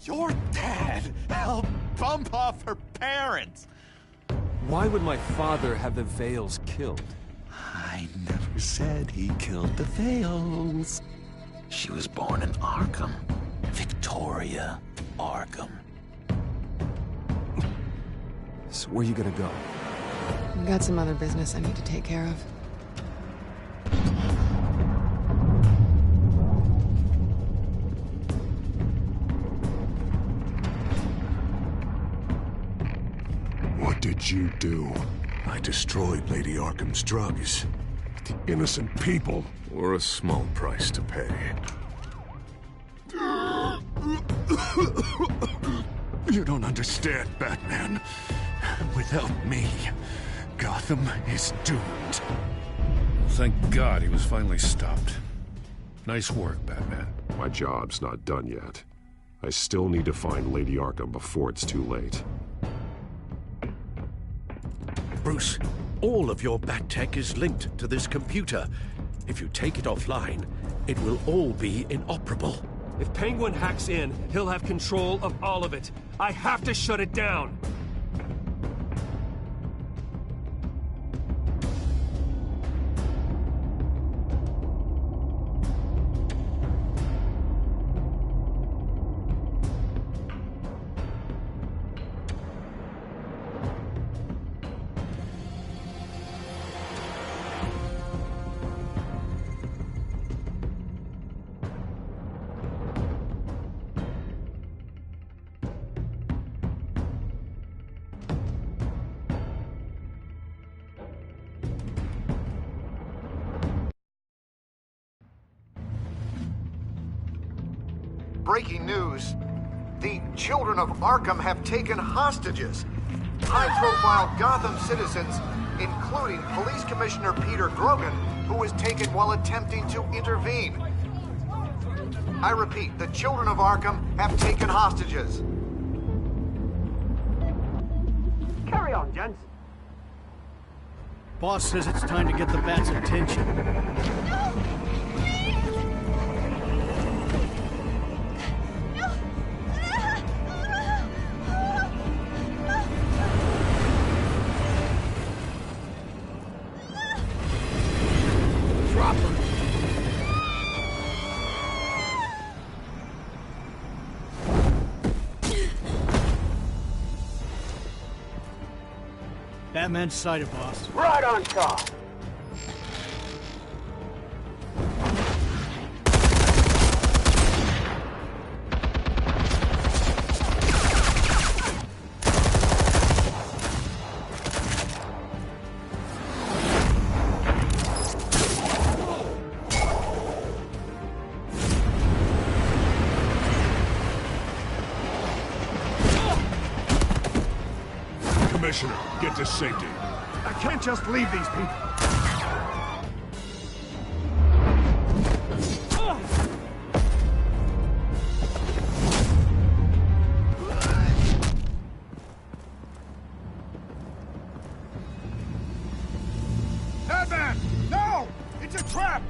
Your dad helped bump off her parents. Why would my father have the Vales killed? I never said he killed the Vales. She was born in Arkham. Victoria Arkham. So where you gonna go? I've got some other business I need to take care of. What did you do? I destroyed Lady Arkham's drugs. The innocent people were a small price to pay. You don't understand, Batman. Without me, Gotham is doomed. Thank God he was finally stopped. Nice work, Batman. My job's not done yet. I still need to find Lady Arkham before it's too late. Bruce, all of your bat tech is linked to this computer. If you take it offline, it will all be inoperable. If Penguin hacks in, he'll have control of all of it. I have to shut it down. Breaking news. The children of Arkham have taken hostages. High-profile Gotham citizens, including Police Commissioner Peter Grogan, who was taken while attempting to intervene. I repeat, the children of Arkham have taken hostages. Carry on, gents. Boss says it's time to get the Bat's attention. No! Batman's sighted, boss. Right on top. Commissioner, get to safety. I can't just leave these people. Batman! No! It's a trap!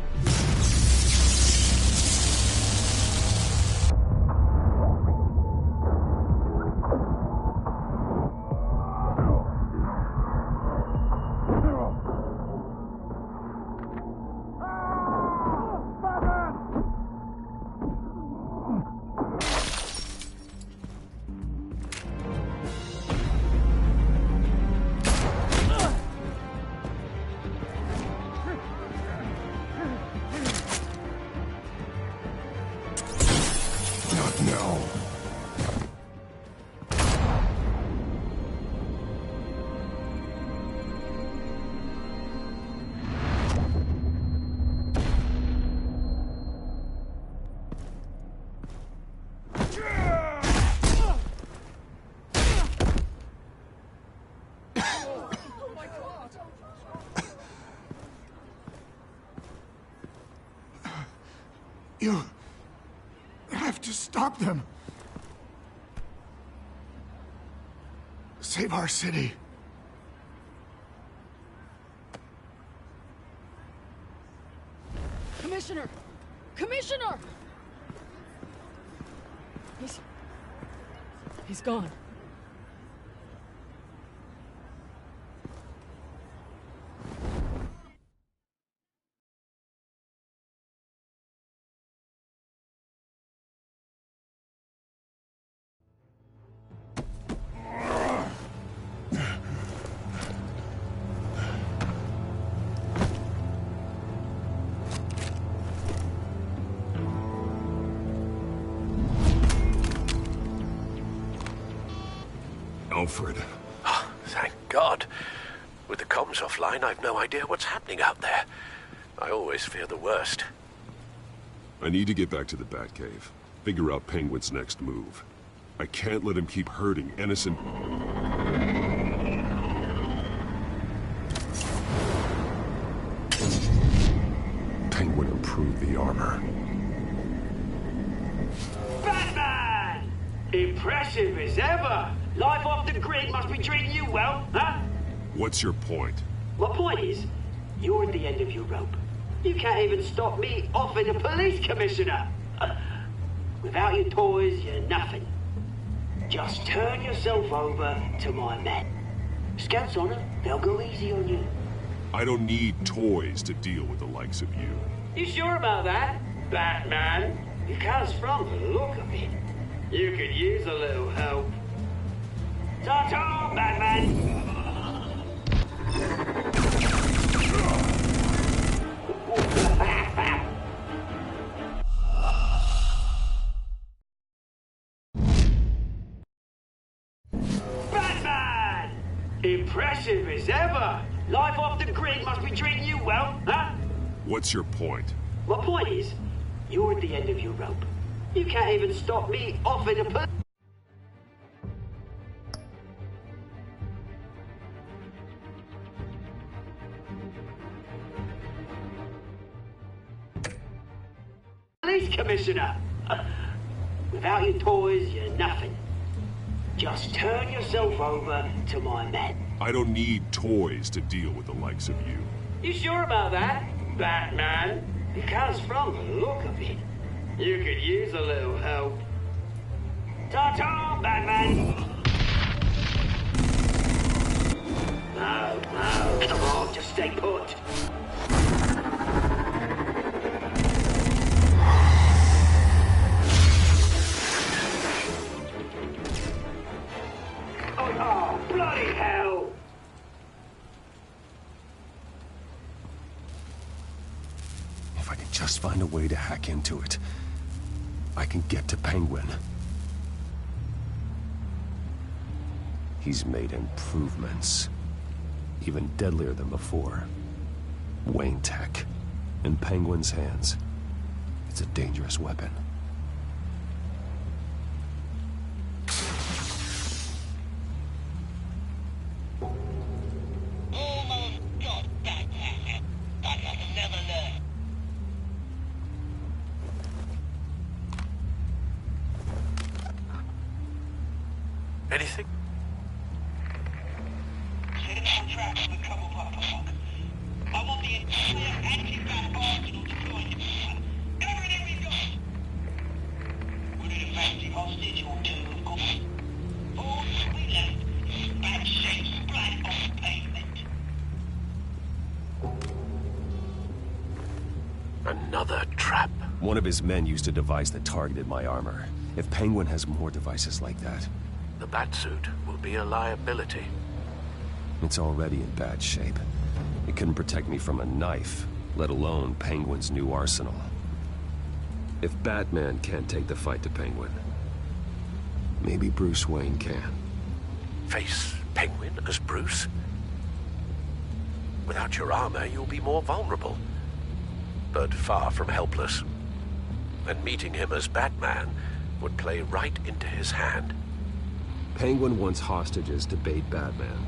You have to stop them. Save our city. Commissioner! Commissioner! He's gone. Alfred. Oh, thank God. With the comms offline, I've no idea what's happening out there. I always fear the worst. I need to get back to the Batcave. Figure out Penguin's next move. I can't let him keep hurting innocent... Penguin improved the armor. Batman! Impressive as ever! Life off the grid must be treating you well, huh? What's your point? My point is, you're at the end of your rope. You can't even stop me offing a police commissioner. Without your toys, you're nothing. Just turn yourself over to my men. Scouts on it, they'll go easy on you. I don't need toys to deal with the likes of you. You sure about that, Batman? Because from the look of it, you could use a little help. Ta-ta, Batman! Batman! Impressive as ever! Life off the grid must be treating you well, huh? What's your point? My point is, you're at the end of your rope. You can't even stop me offing a police commissioner. Without your toys, you're nothing. Just turn yourself over to my men. I don't need toys to deal with the likes of you. You sure about that, Batman? Because from the look of it, you could use a little help. Ta-ta, Batman! No, come on, just stay put. Oh, bloody hell! If I can just find a way to hack into it, I can get to Penguin. He's made improvements. Even deadlier than before. Wayne Tech. In Penguin's hands. It's a dangerous weapon. Anything? I want the entire anti-bat arsenal deployed. Everything we've got. We need a fancy hostage or two, of course. All we left is bad shape splat on the pavement. Another trap. One of his men used a device that targeted my armor. If Penguin has more devices like that... The Batsuit will be a liability. It's already in bad shape. It couldn't protect me from a knife, let alone Penguin's new arsenal. If Batman can't take the fight to Penguin, maybe Bruce Wayne can. Face Penguin as Bruce? Without your armor, you'll be more vulnerable. But far from helpless. And meeting him as Batman would play right into his hand. Penguin wants hostages to bait Batman.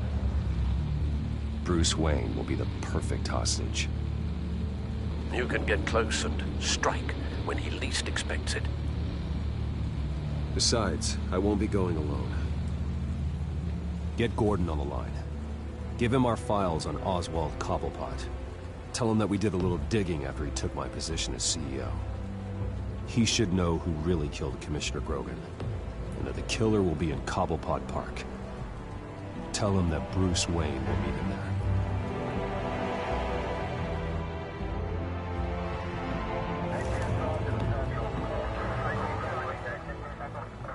Bruce Wayne will be the perfect hostage. You can get close and strike when he least expects it. Besides, I won't be going alone. Get Gordon on the line. Give him our files on Oswald Cobblepot. Tell him that we did a little digging after he took my position as CEO. He should know who really killed Commissioner Grogan, and that the killer will be in Cobblepot Park. Tell him that Bruce Wayne will meet him there.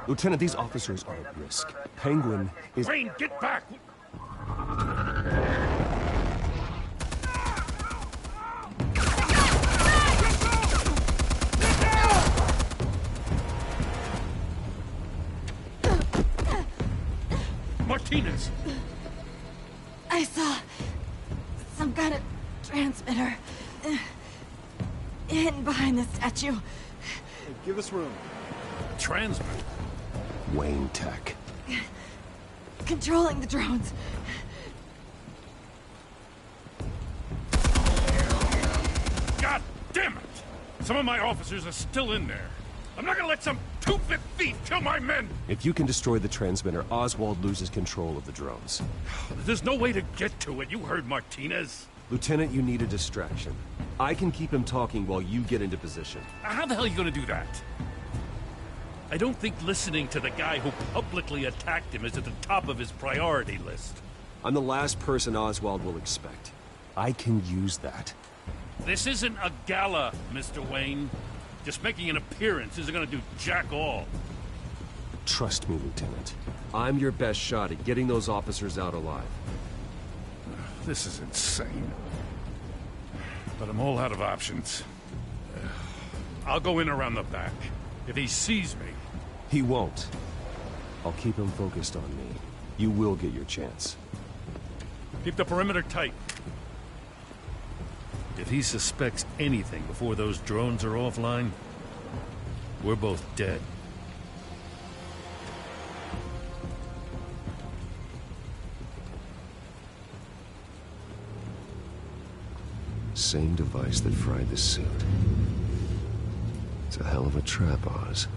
Lieutenant, these officers are at risk. Penguin is... Wayne, get back! Martinez! I saw some kind of transmitter hidden behind the statue. Hey, give us room. Transmitter? Wayne Tech. Controlling the drones. God damn it! Some of my officers are still in there. I'm not gonna let some two-bit thief kill my men! If you can destroy the transmitter, Oswald loses control of the drones. There's no way to get to it. You heard Martinez. Lieutenant, you need a distraction. I can keep him talking while you get into position. How the hell are you gonna do that? I don't think listening to the guy who publicly attacked him is at the top of his priority list. I'm the last person Oswald will expect. I can use that. This isn't a gala, Mr. Wayne. Just making an appearance isn't gonna do jack all. Trust me, Lieutenant. I'm your best shot at getting those officers out alive. This is insane. But I'm all out of options. I'll go in around the back. If he sees me... He won't. I'll keep him focused on me. You will get your chance. Keep the perimeter tight. If he suspects anything before those drones are offline, we're both dead. Same device that fried the suit. It's a hell of a trap, Oz.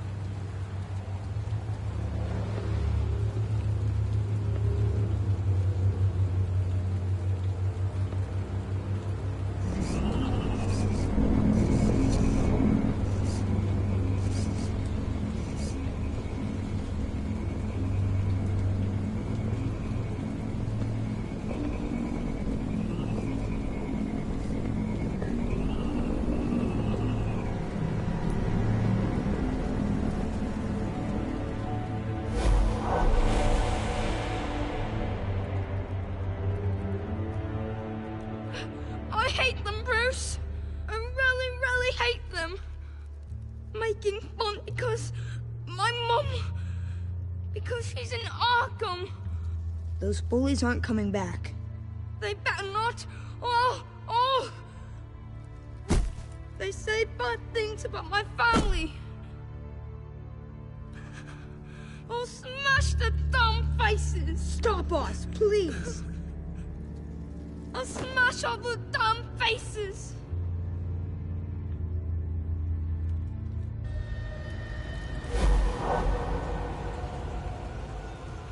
I hate them, Bruce. I really, really hate them. Making fun because my mum... because she's in Arkham. Those bullies aren't coming back. They better not. They say bad things about my family. I'll smash the dumb faces. Stop us, please. I'll smash all the dumb faces.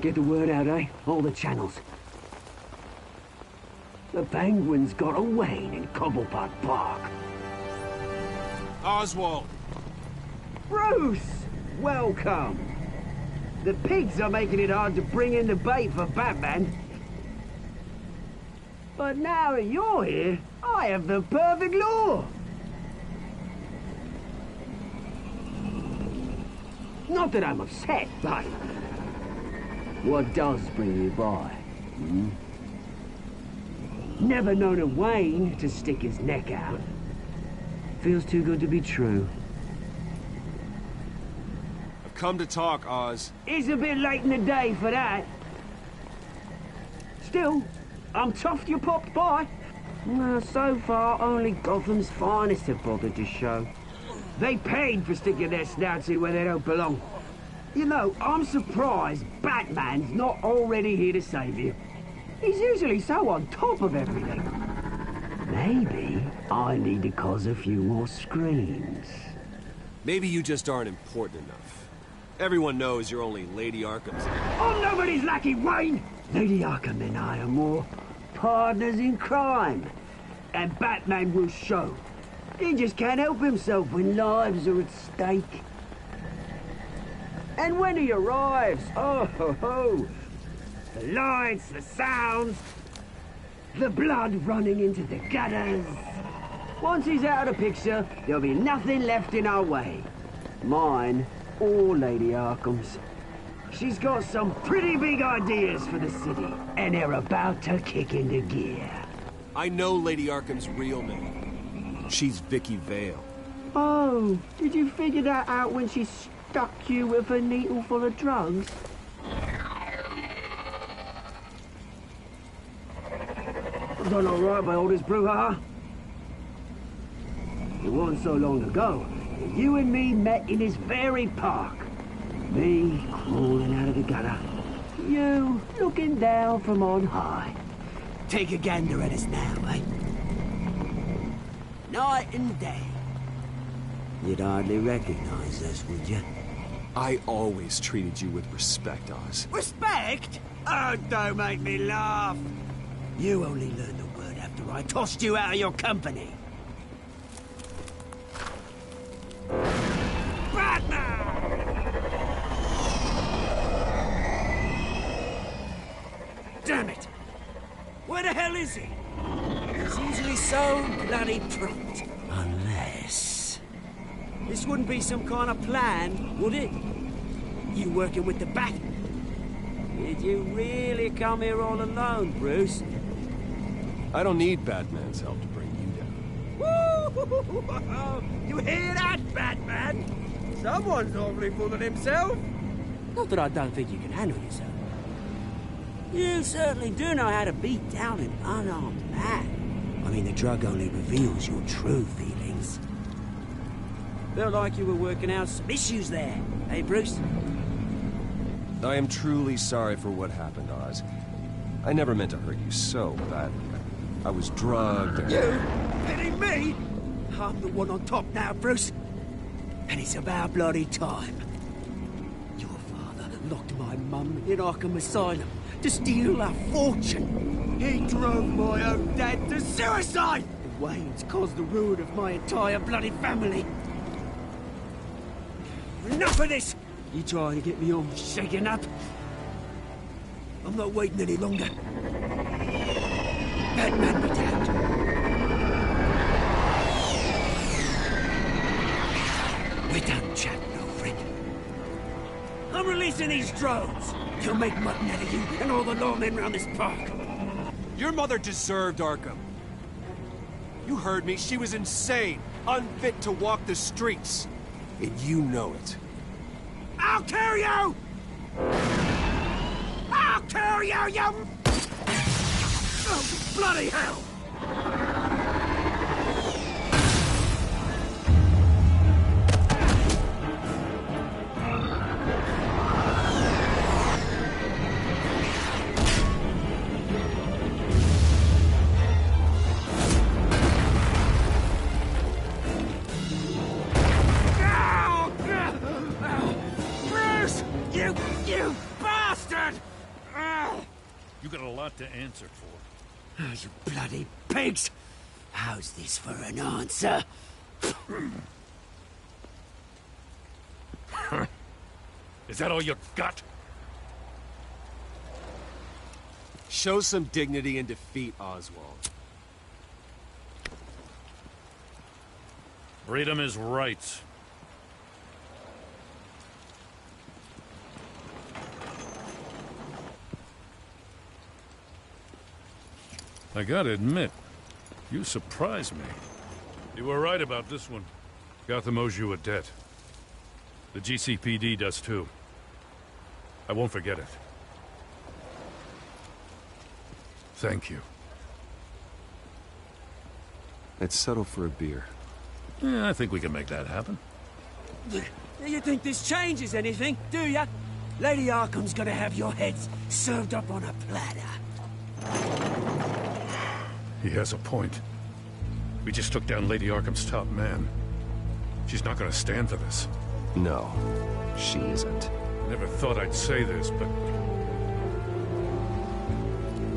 Get the word out, eh? All the channels. The Penguin's got a Wayne in Cobblepot Park. Oswald! Bruce! Welcome! The pigs are making it hard to bring in the bait for Batman. But now that you're here, I have the perfect lure. Not that I'm upset, but... what does bring you by? Never known a Wayne to stick his neck out. Feels too good to be true. I've come to talk, Oz. It's a bit late in the day for that. Still, I'm chuffed you popped by. Well, so far, only Gotham's finest have bothered to show. They paid for sticking their snouts in where they don't belong. You know, I'm surprised Batman's not already here to save you. He's usually so on top of everything. Maybe I need to cause a few more screams. Maybe you just aren't important enough. Everyone knows you're only Lady Arkham's... I'm nobody's lackey, Wayne! Lady Arkham and I are more partners in crime. And Batman will show. He just can't help himself when lives are at stake. And when he arrives, oh ho ho! The lights, the sounds, the blood running into the gutters. Once he's out of the picture, there'll be nothing left in our way. Mine or Lady Arkham's. She's got some pretty big ideas for the city, and they're about to kick into gear. I know Lady Arkham's real name. She's Vicky Vale. Oh, did you figure that out when she stuck you with a needle full of drugs? Done all right by all this brouhaha. It wasn't so long ago that you and me met in this very park. Me crawling out of the gutter. You looking down from on high. Take a gander at us now, eh? Night and day. You'd hardly recognize us, would you? I always treated you with respect, Oz. Respect? Oh, don't make me laugh. You only learned the word after I tossed you out of your company. Damn it! Where the hell is he? He's usually so bloody prompt. Unless... This wouldn't be some kind of plan, would it? You working with the Bat? Did you really come here all alone, Bruce? I don't need Batman's help to bring you down. Woo! You hear that, Batman? Someone's awfully full of himself. Not that I don't think you can handle yourself. You certainly do know how to beat down an unarmed man. I mean, the drug only reveals your true feelings. Felt like you were working out some issues there, eh, Bruce? I am truly sorry for what happened, Oz. I never meant to hurt you so badly. I was drugged and... You? Pity me? I'm the one on top now, Bruce. And it's about bloody time. Your father locked my mum in Arkham Asylum to steal a fortune. He drove my own dad to suicide! The Waynes caused the ruin of my entire bloody family. Enough of this! You trying to get me all shaken up? I'm not waiting any longer. Batman be damned. We're done chatting, old friend. I'm releasing these drones. You'll make mutton out of you and all the lawmen around this park. Your mother deserved Arkham. You heard me. She was insane, unfit to walk the streets. And you know it. I'll kill you! I'll kill you, you... Oh, bloody hell! You bastard! You got a lot to answer for. Oh, you bloody pigs! How's this for an answer? Is that all you got? Show some dignity and defeat Oswald. Freedom is right. I gotta admit, you surprised me. You were right about this one. Gotham owes you a debt. The GCPD does too. I won't forget it. Thank you. Let's settle for a beer. Yeah, I think we can make that happen. You think this changes anything, do ya? Lady Arkham's gonna have your heads served up on a platter. He has a point. We just took down Lady Arkham's top man. She's not gonna stand for this. No, she isn't. Never thought I'd say this, but...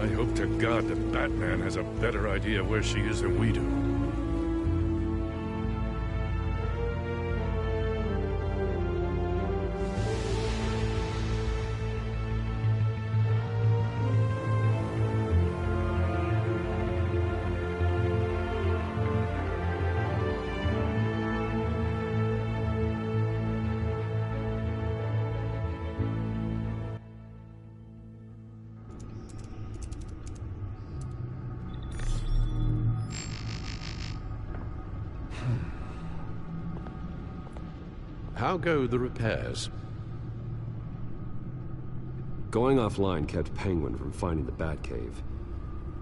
I hope to God that Batman has a better idea where she is than we do. How go the repairs? Going offline kept Penguin from finding the Batcave,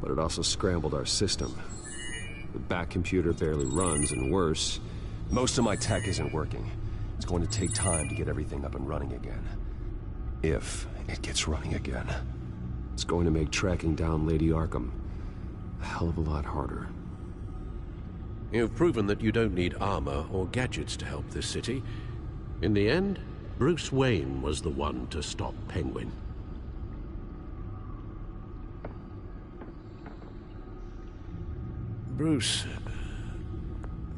but it also scrambled our system. The Bat computer barely runs, and worse, most of my tech isn't working. It's going to take time to get everything up and running again. If it gets running again. It's going to make tracking down Lady Arkham a hell of a lot harder. You've proven that you don't need armor or gadgets to help this city. In the end, Bruce Wayne was the one to stop Penguin. Bruce,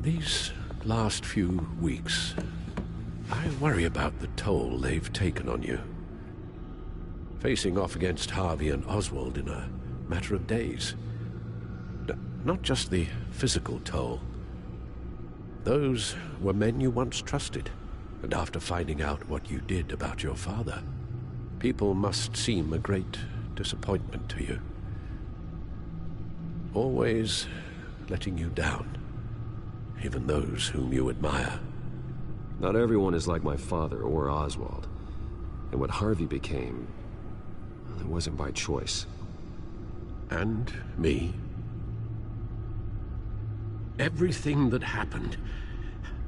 these last few weeks, I worry about the toll they've taken on you. Facing off against Harvey and Oswald in a matter of days. Not just the physical toll. Those were men you once trusted, and after finding out what you did about your father, people must seem a great disappointment to you. Always letting you down, even those whom you admire. Not everyone is like my father or Oswald. And what Harvey became, well, it wasn't by choice. And me. Everything that happened,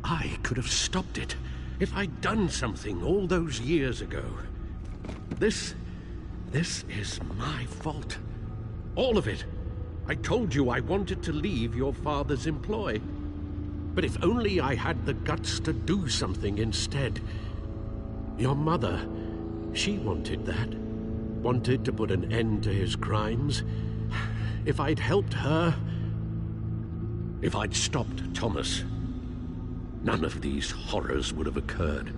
I could have stopped it if I'd done something all those years ago. This is my fault. All of it. I told you I wanted to leave your father's employ. But if only I had the guts to do something instead. Your mother, she wanted that. Wanted to put an end to his crimes. If I'd helped her, if I'd stopped Thomas, none of these horrors would have occurred.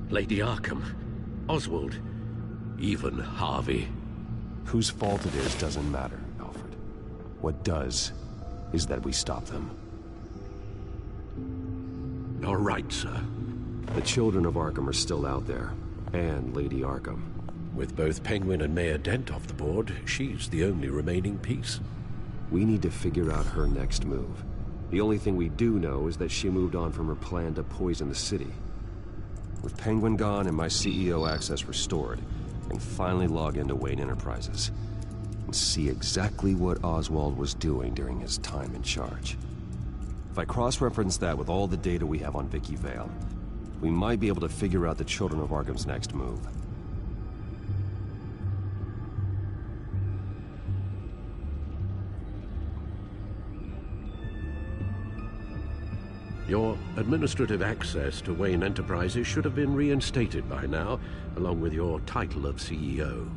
Lady Arkham, Oswald, even Harvey. Whose fault it is doesn't matter, Alfred. What does is that we stop them. You're right, sir. The children of Arkham are still out there, and Lady Arkham. With both Penguin and Mayor Dent off the board, she's the only remaining piece. We need to figure out her next move. The only thing we do know is that she moved on from her plan to poison the city. With Penguin gone and my CEO access restored, I can finally log into Wayne Enterprises and see exactly what Oswald was doing during his time in charge. If I cross-reference that with all the data we have on Vicky Vale, we might be able to figure out the Children of Arkham's next move. Your administrative access to Wayne Enterprises should have been reinstated by now, along with your title of CEO.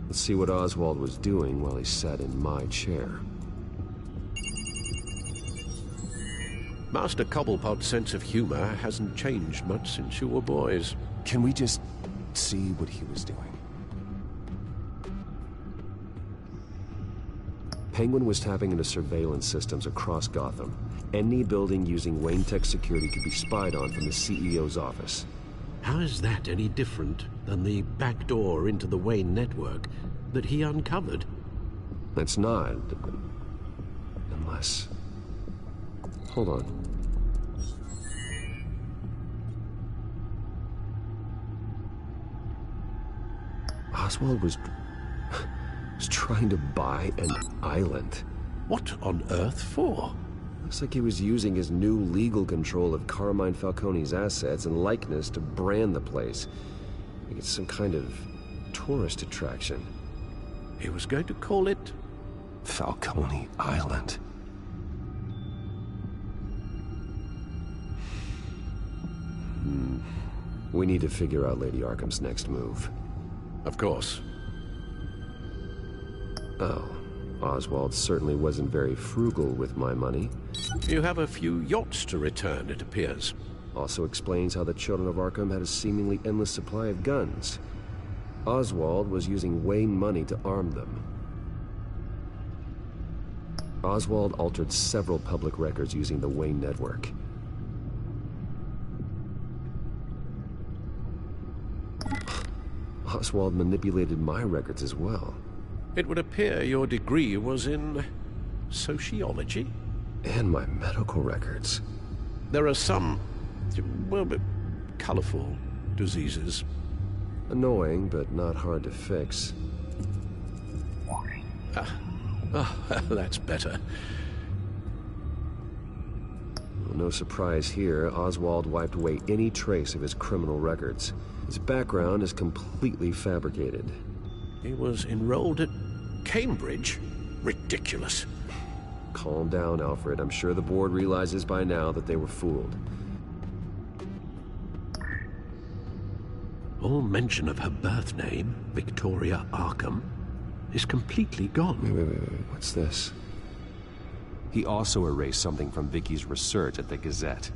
Let's see what Oswald was doing while he sat in my chair. Master Cobblepot's sense of humor hasn't changed much since you were boys. Can we just see what he was doing? Penguin was tapping into surveillance systems across Gotham. Any building using Wayne Tech security could be spied on from the CEO's office. How is that any different than the back door into the Wayne network that he uncovered? It's not. Unless... Hold on. Oswald was trying to buy an island. What on earth for? Looks like he was using his new legal control of Carmine Falcone's assets and likeness to brand the place. Like it's some kind of tourist attraction. He was going to call it... Falcone Island. We need to figure out Lady Arkham's next move. Of course. Oh, Oswald certainly wasn't very frugal with my money. You have a few yachts to return, it appears. Also explains how the Children of Arkham had a seemingly endless supply of guns. Oswald was using Wayne money to arm them. Oswald altered several public records using the Wayne network. Oswald manipulated my records as well. It would appear your degree was in... sociology? And my medical records. There are some... well, colorful diseases. Annoying, but not hard to fix. That's better. Well, no surprise here, Oswald wiped away any trace of his criminal records. His background is completely fabricated. He was enrolled at Cambridge? Ridiculous. Calm down, Alfred. I'm sure the board realizes by now that they were fooled. All mention of her birth name, Victoria Arkham, is completely gone. Wait. What's this? He also erased something from Vicky's research at the Gazette.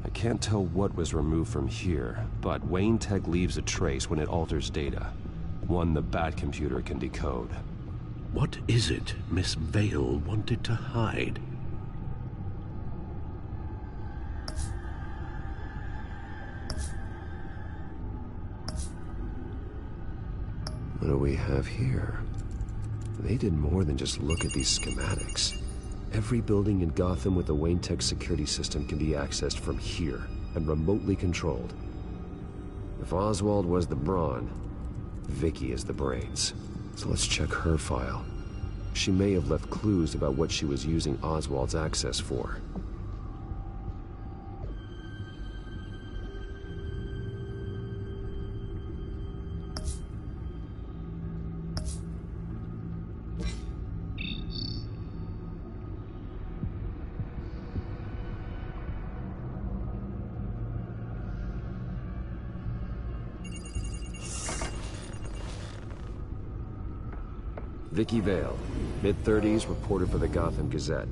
I can't tell what was removed from here, but Wayne Tech leaves a trace when it alters data. One the Bat computer can decode. What is it Miss Vale wanted to hide? What do we have here? They did more than just look at these schematics. Every building in Gotham with the Wayne Tech security system can be accessed from here and remotely controlled. If Oswald was the brawn, Vicky is the brains. So let's check her file. She may have left clues about what she was using Oswald's access for. Vicky Vale, mid-30s, reporter for the Gotham Gazette.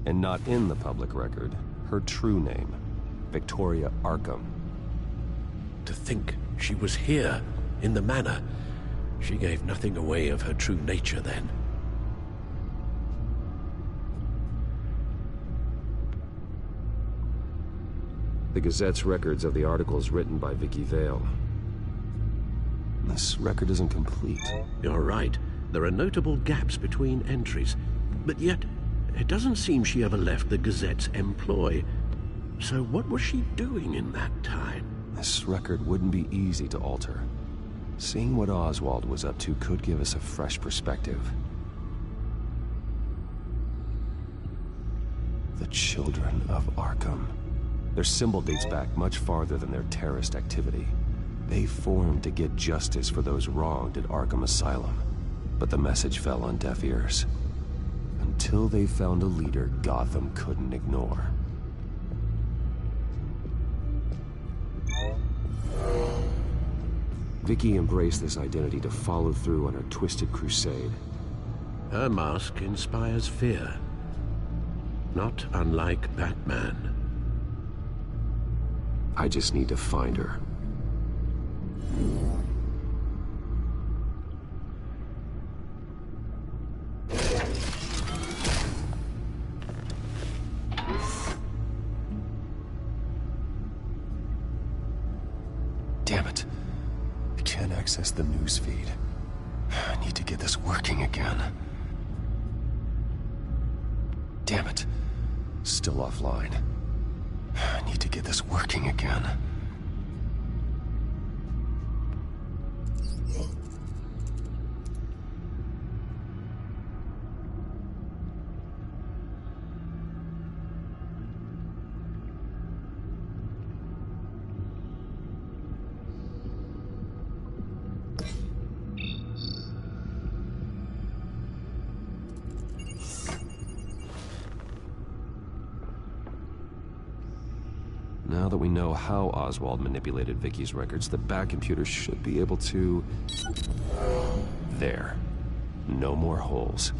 And not in the public record, her true name, Victoria Arkham. To think she was here, in the manor. She gave nothing away of her true nature then. The Gazette's records of the articles written by Vicky Vale. This record isn't complete. You're right. There are notable gaps between entries, but yet it doesn't seem she ever left the Gazette's employ. So what was she doing in that time? This record wouldn't be easy to alter. Seeing what Oswald was up to could give us a fresh perspective. The Children of Arkham. Their symbol dates back much farther than their terrorist activity. They formed to get justice for those wronged at Arkham Asylum. But the message fell on deaf ears. Until they found a leader Gotham couldn't ignore. Vicky embraced this identity to follow through on her twisted crusade. Her mask inspires fear. Not unlike Batman. I just need to find her. Damn it. I can't access the news feed. I need to get this working again. Damn it. Still offline. I need to get this working again. Now that we know how Oswald manipulated Vicky's records, the Bat computer should be able to... There. No more holes.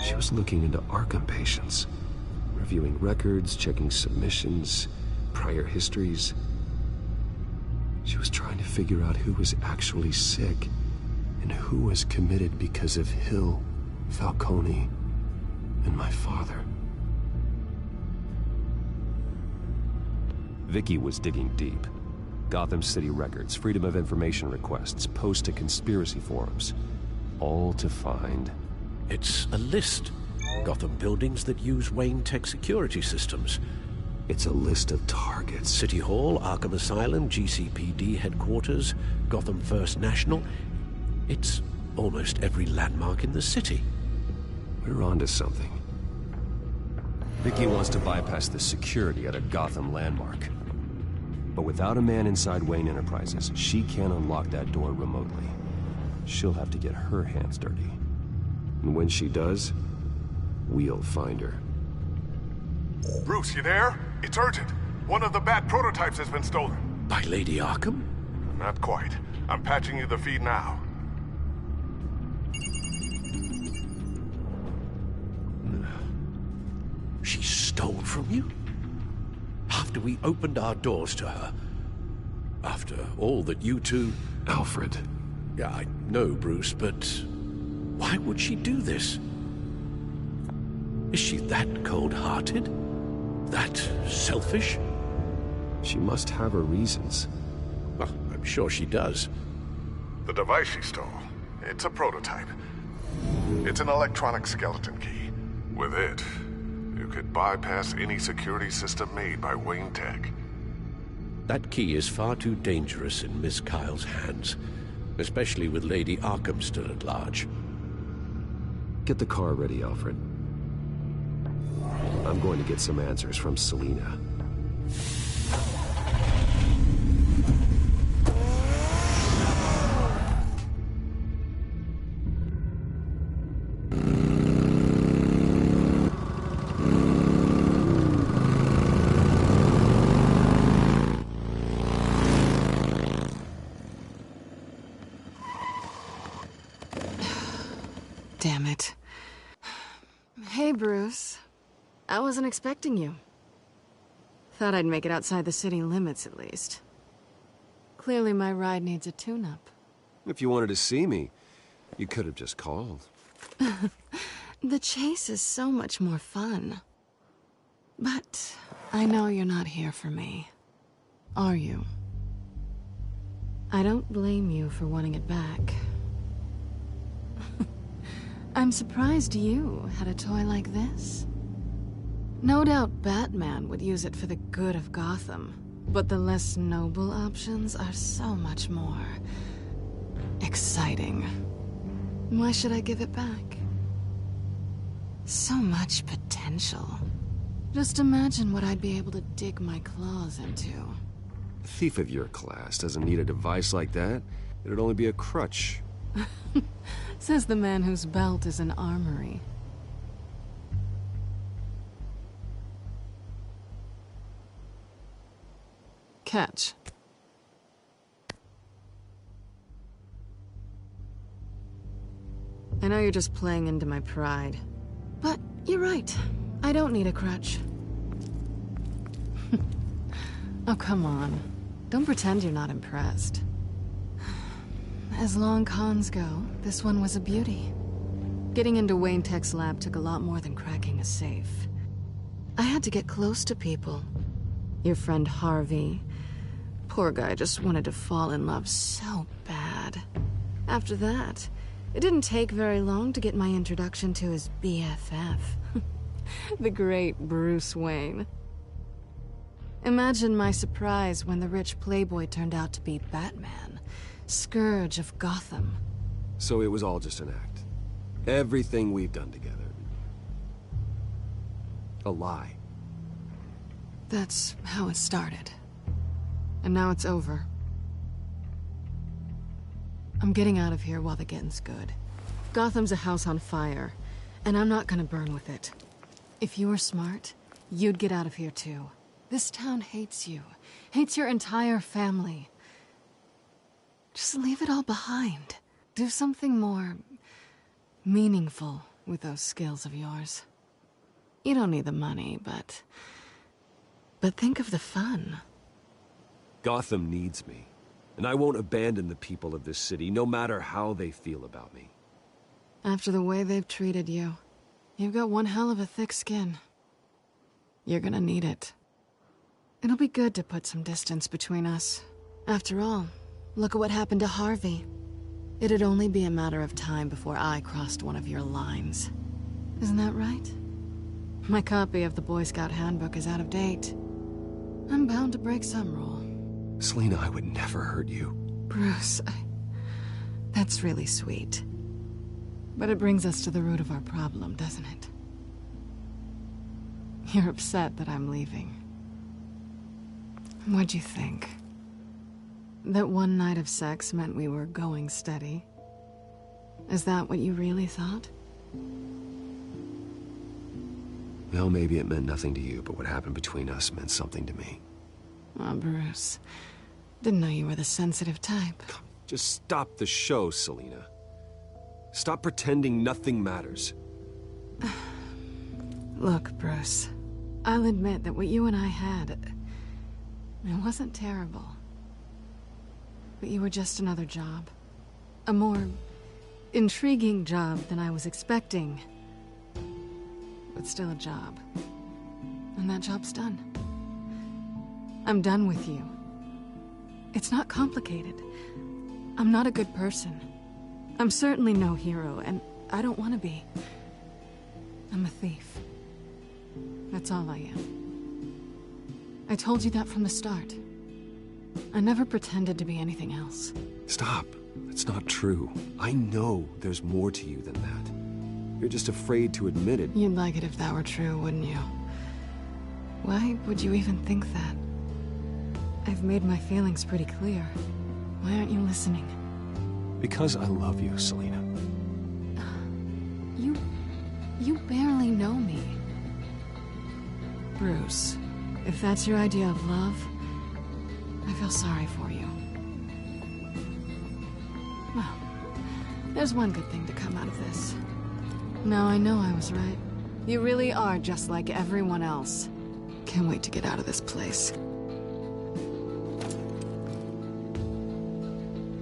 She was looking into Arkham patients, reviewing records, checking submissions, prior histories. She was trying to figure out who was actually sick and who was committed because of Hill, Falcone, and my father. Vicky was digging deep. Gotham City records, Freedom of Information requests, posts to conspiracy forums. All to find... It's a list. Gotham buildings that use Wayne Tech security systems. It's a list of targets. City Hall, Arkham Asylum, GCPD headquarters, Gotham First National. It's almost every landmark in the city. We're onto something. Vicky wants to bypass the security at a Gotham landmark. But without a man inside Wayne Enterprises, she can't unlock that door remotely. She'll have to get her hands dirty. And when she does, we'll find her. Bruce, you there? It's urgent. One of the Bat prototypes has been stolen. By Lady Arkham? Not quite. I'm patching you the feed now. She stole from you? After we opened our doors to her? After all that you two... Alfred. Yeah, I know, Bruce, but... why would she do this? Is she that cold-hearted? That selfish? She must have her reasons. Well, I'm sure she does. The device she stole, it's a prototype. It's an electronic skeleton key. With it, you could bypass any security system made by Wayne Tech. That key is far too dangerous in Miss Kyle's hands, especially with Lady Arkham still at large. Get the car ready, Alfred. I'm going to get some answers from Selina. Damn it. Hey, Bruce. I wasn't expecting you. Thought I'd make it outside the city limits, at least. Clearly my ride needs a tune-up. If you wanted to see me, you could have just called. The chase is so much more fun. But I know you're not here for me. Are you? I don't blame you for wanting it back. I'm surprised you had a toy like this. No doubt Batman would use it for the good of Gotham, but the less noble options are so much more exciting. Why should I give it back? So much potential. Just imagine what I'd be able to dig my claws into. A thief of your class doesn't need a device like that. It'd only be a crutch. Says the man whose belt is an armory. Catch. I know you're just playing into my pride, but you're right. I don't need a crutch. Oh, come on. Don't pretend you're not impressed. As long cons go, this one was a beauty. Getting into Wayne Tech's lab took a lot more than cracking a safe. I had to get close to people. Your friend Harvey. Poor guy just wanted to fall in love so bad. After that, it didn't take very long to get my introduction to his BFF. The great Bruce Wayne. Imagine my surprise when the rich playboy turned out to be Batman, Scourge of Gotham. So it was all just an act. Everything we've done together. A lie. That's how it started. And now it's over. I'm getting out of here while the getting's good. Gotham's a house on fire, and I'm not gonna burn with it. If you were smart, you'd get out of here too. This town hates you. Hates your entire family. Just leave it all behind. Do something more meaningful with those skills of yours. You don't need the money, but think of the fun. Gotham needs me, and I won't abandon the people of this city, no matter how they feel about me. After the way they've treated you, you've got one hell of a thick skin. You're gonna need it. It'll be good to put some distance between us. After all, look at what happened to Harvey. It'd only be a matter of time before I crossed one of your lines. Isn't that right? My copy of the Boy Scout Handbook is out of date. I'm bound to break some rule. Selina, I would never hurt you. Bruce, that's really sweet. But it brings us to the root of our problem, doesn't it? You're upset that I'm leaving. What'd you think? That one night of sex meant we were going steady? Is that what you really thought? Well, maybe it meant nothing to you, but what happened between us meant something to me. Oh, Bruce. Didn't know you were the sensitive type. Just stop the show, Selina. Stop pretending nothing matters. Look, Bruce. I'll admit that what you and I had... it wasn't terrible. But you were just another job. A more intriguing job than I was expecting. But still a job. And that job's done. I'm done with you. It's not complicated. I'm not a good person. I'm certainly no hero, and I don't want to be. I'm a thief. That's all I am. I told you that from the start. I never pretended to be anything else. Stop. It's not true. I know there's more to you than that. You're just afraid to admit it. You'd like it if that were true, wouldn't you? Why would you even think that? I've made my feelings pretty clear. Why aren't you listening? Because I love you, Selina. You barely know me. Bruce, if that's your idea of love, I feel sorry for you. Well, there's one good thing to come out of this. Now I know I was right. You really are just like everyone else. Can't wait to get out of this place.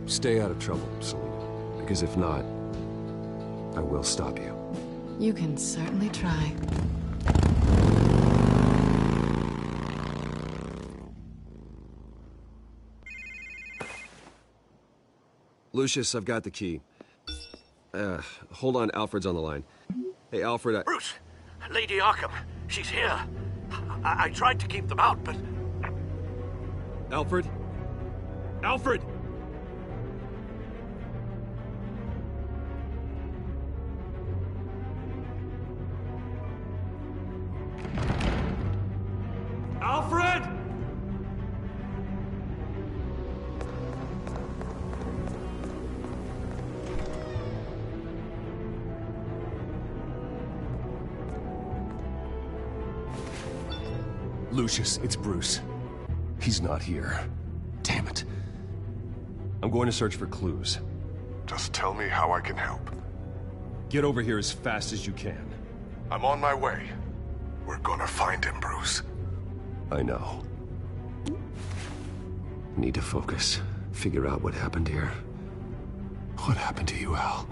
Stay out of trouble, Selina. Because if not, I will stop you. You can certainly try. Lucius, I've got the key. Hold on, Alfred's on the line. Hey, Alfred, Bruce! Lady Arkham, she's here. I tried to keep them out, but... Alfred? Alfred! Alfred! Lucius, it's Bruce. He's not here. Damn it. I'm going to search for clues. Just tell me how I can help. Get over here as fast as you can. I'm on my way. We're gonna find him, Bruce. I know. Need to focus. Figure out what happened here. What happened to you, Al?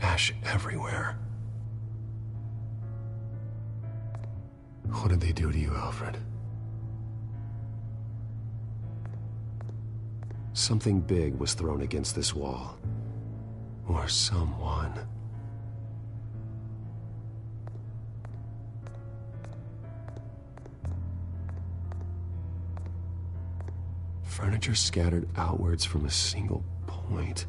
Ash everywhere. What did they do to you, Alfred? Something big was thrown against this wall. Or someone. Furniture scattered outwards from a single point.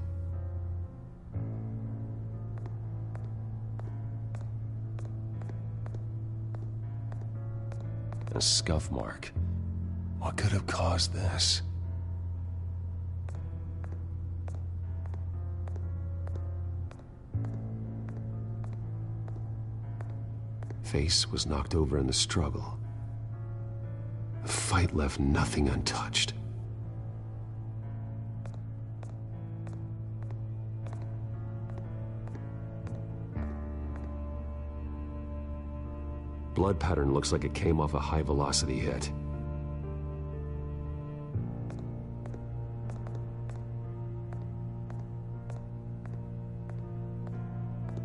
A scuff mark. What could have caused this? Face was knocked over in the struggle. The fight left nothing untouched. Blood pattern looks like it came off a high-velocity hit.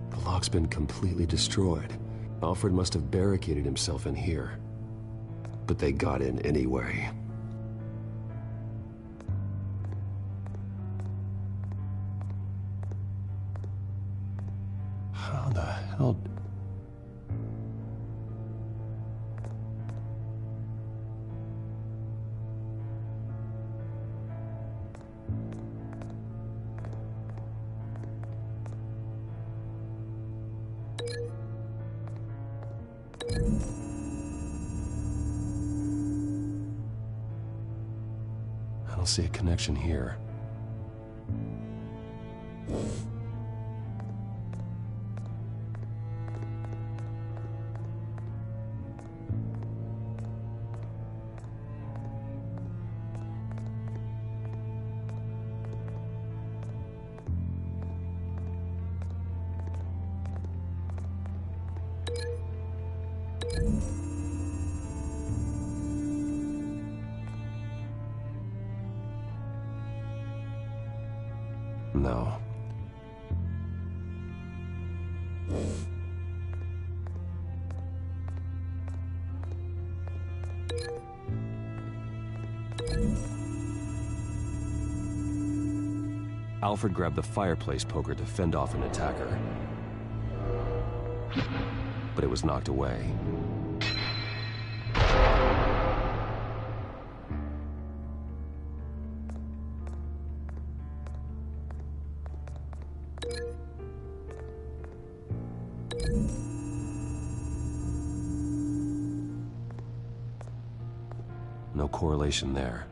The lock's been completely destroyed. Alfred must have barricaded himself in here. But they got in anyway. How the hell... I don't see a connection here. No. Alfred grabbed the fireplace poker to fend off an attacker. But it was knocked away. No correlation there.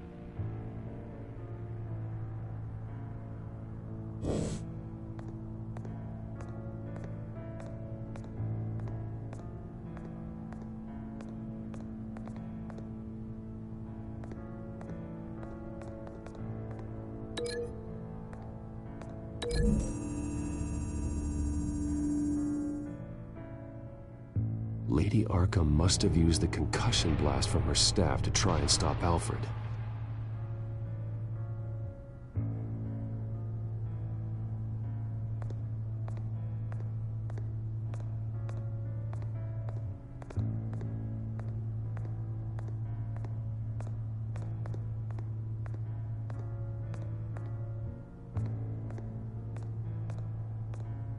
Lady Arkham must have used the concussion blast from her staff to try and stop Alfred.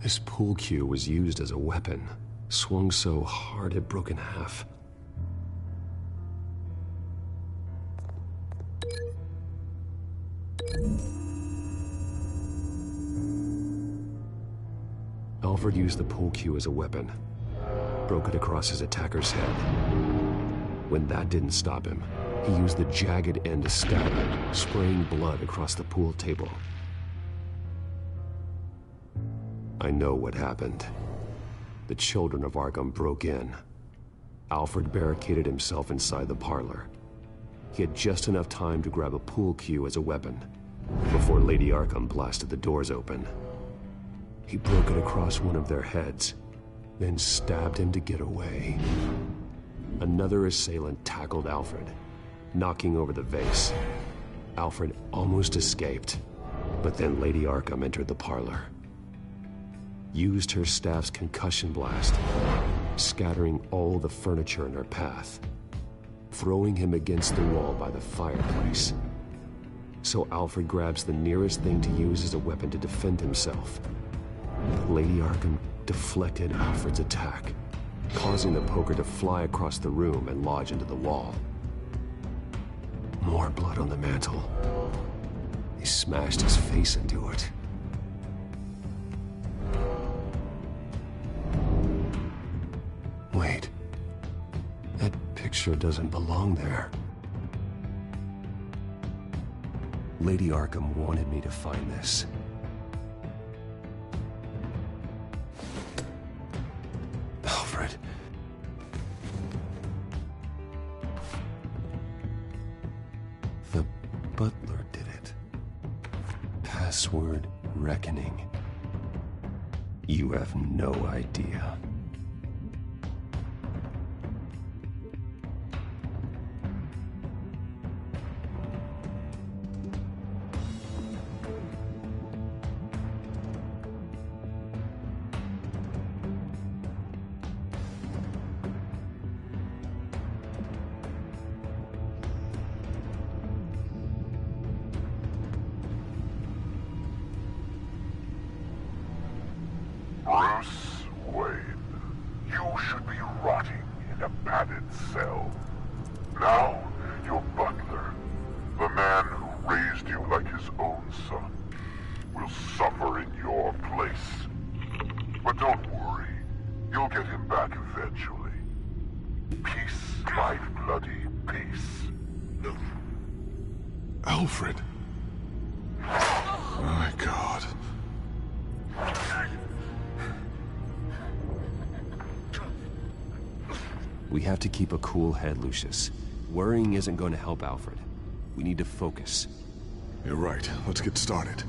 This pool cue was used as a weapon. Swung so hard it broke in half. Alfred used the pool cue as a weapon. Broke it across his attacker's head. When that didn't stop him, he used the jagged end to stab him, spraying blood across the pool table. I know what happened. The children of Arkham broke in. Alfred barricaded himself inside the parlor. He had just enough time to grab a pool cue as a weapon before Lady Arkham blasted the doors open. He broke it across one of their heads, then stabbed him to get away. Another assailant tackled Alfred, knocking over the vase. Alfred almost escaped, but then Lady Arkham entered the parlor. Used her staff's concussion blast, scattering all the furniture in her path, throwing him against the wall by the fireplace. So Alfred grabs the nearest thing to use as a weapon to defend himself. But Lady Arkham deflected Alfred's attack, causing the poker to fly across the room and lodge into the wall. More blood on the mantel. He smashed his face into it. Wait, that picture doesn't belong there. Lady Arkham wanted me to find this. Alfred. The butler did it. Password reckoning. You have no idea. Bruce You'll get him back eventually. Peace, my bloody peace. Alfred. My God. We have to keep a cool head, Lucius. Worrying isn't going to help Alfred. We need to focus. You're right. Let's get started.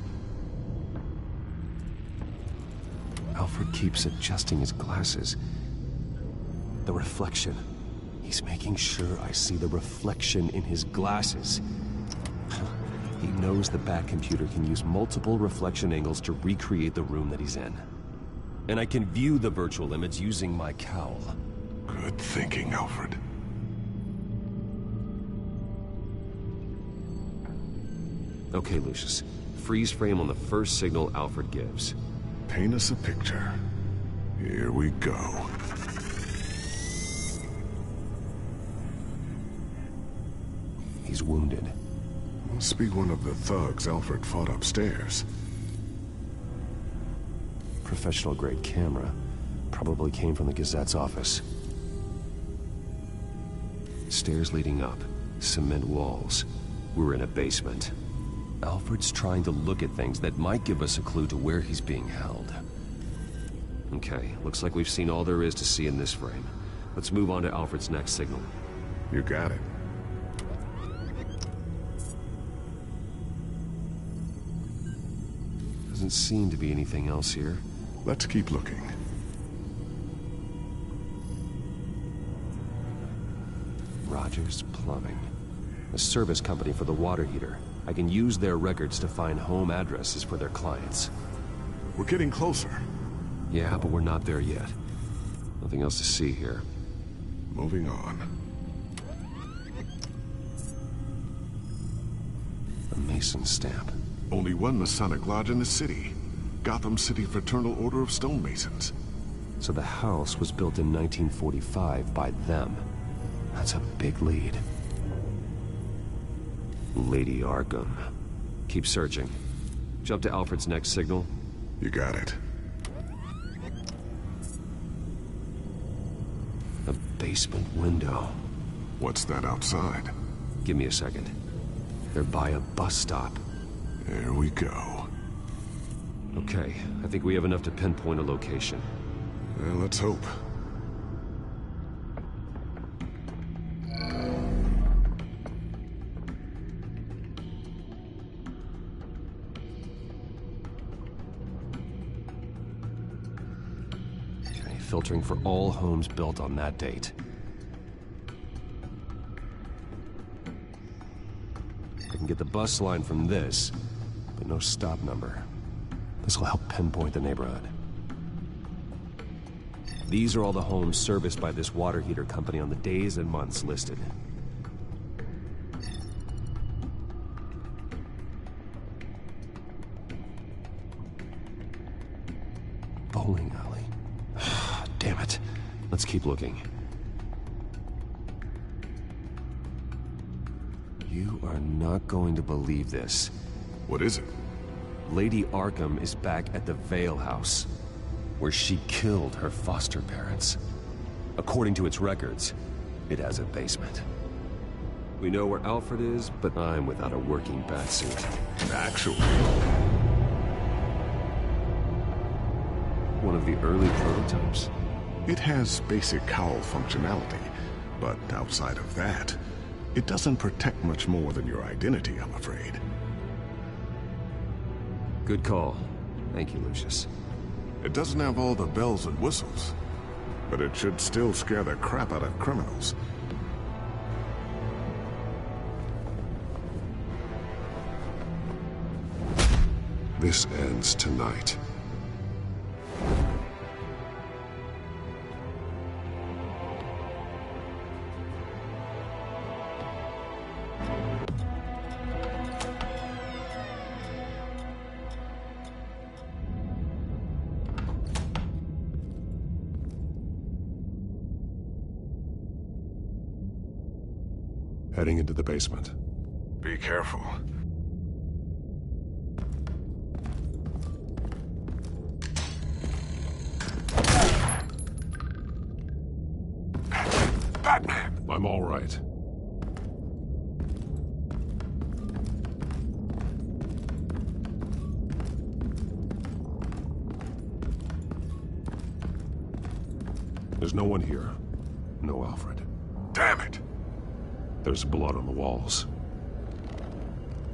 Alfred keeps adjusting his glasses. The reflection. He's making sure I see the reflection in his glasses. He knows the Bat computer can use multiple reflection angles to recreate the room that he's in. And I can view the virtual image using my cowl. Good thinking, Alfred. Okay, Lucius. Freeze frame on the first signal Alfred gives. Paint us a picture. Here we go. He's wounded. Must be one of the thugs Alfred fought upstairs. Professional-grade camera. Probably came from the Gazette's office. Stairs leading up. Cement walls. We're in a basement. Alfred's trying to look at things that might give us a clue to where he's being held. Okay, looks like we've seen all there is to see in this frame. Let's move on to Alfred's next signal. You got it. Doesn't seem to be anything else here. Let's keep looking. Rogers Plumbing. A service company for the water heater. I can use their records to find home addresses for their clients. We're getting closer. Yeah, but we're not there yet. Nothing else to see here. Moving on. A Mason stamp. Only one Masonic lodge in the city. Gotham City Fraternal Order of Stonemasons. So the house was built in 1945 by them. That's a big lead. Lady Arkham. Keep searching. Jump to Alfred's next signal. You got it. A basement window. What's that outside? Give me a second. They're by a bus stop. There we go. Okay, I think we have enough to pinpoint a location. Well, let's hope. Okay, filtering for all homes built on that date. I can get the bus line from this, but no stop number. This will help pinpoint the neighborhood. These are all the homes serviced by this water heater company on the days and months listed. Bowling alley. Damn it. Let's keep looking. You are not going to believe this. What is it? Lady Arkham is back at the Vale House, where she killed her foster parents. According to its records, it has a basement. We know where Alfred is, but I'm without a working batsuit. Actually. One of the early prototypes. It has basic cowl functionality, but outside of that, it doesn't protect much more than your identity, I'm afraid. Good call. Thank you, Lucius. It doesn't have all the bells and whistles, but it should still scare the crap out of criminals. This ends tonight. Heading into the basement. Be careful. Batman! I'm all right. There's no one here. No Alfred. Damn it! There's blood on the walls.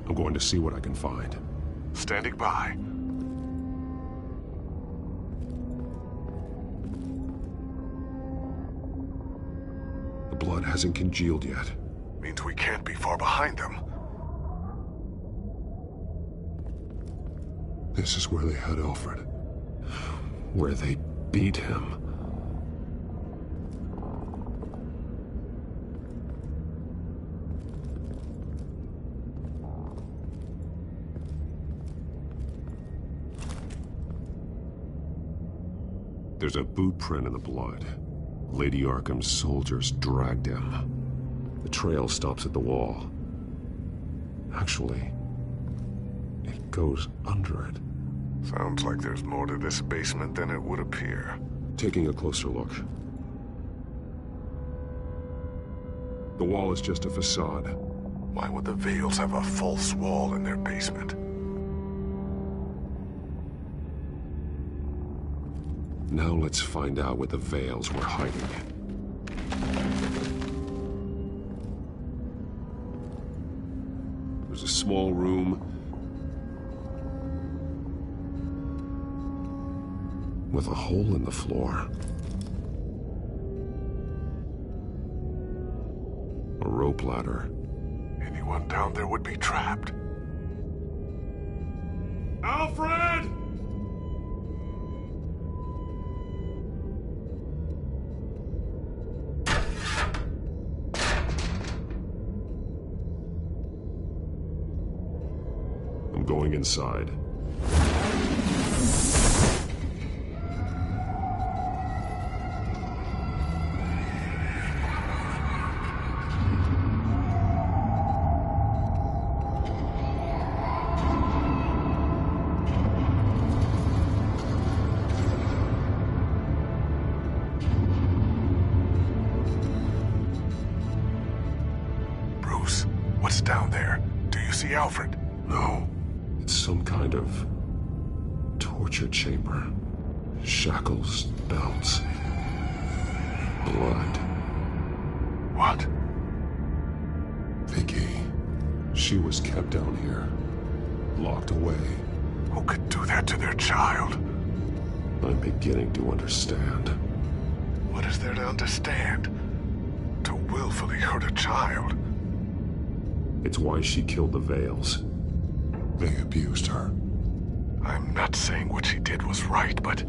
I'm going to see what I can find. Standing by. The blood hasn't congealed yet. Means we can't be far behind them. This is where they had Alfred. Where they beat him. There's a boot print in the blood. Lady Arkham's soldiers dragged him. The trail stops at the wall. Actually, it goes under it. Sounds like there's more to this basement than it would appear. Taking a closer look. The wall is just a facade. Why would the Vales have a false wall in their basement? Now let's find out what the Vales were hiding. There's a small room with a hole in the floor. A rope ladder. Anyone down there would be trapped. Alfred! I'm going inside. Bruce, what's down there? Do you see Alfred? No. It's some kind of torture chamber. Shackles, belts, blood. What? Vicky. She was kept down here. Locked away. Who could do that to their child? I'm beginning to understand. What is there to understand? To willfully hurt a child? It's why she killed the Vales. They abused her. I'm not saying what she did was right, but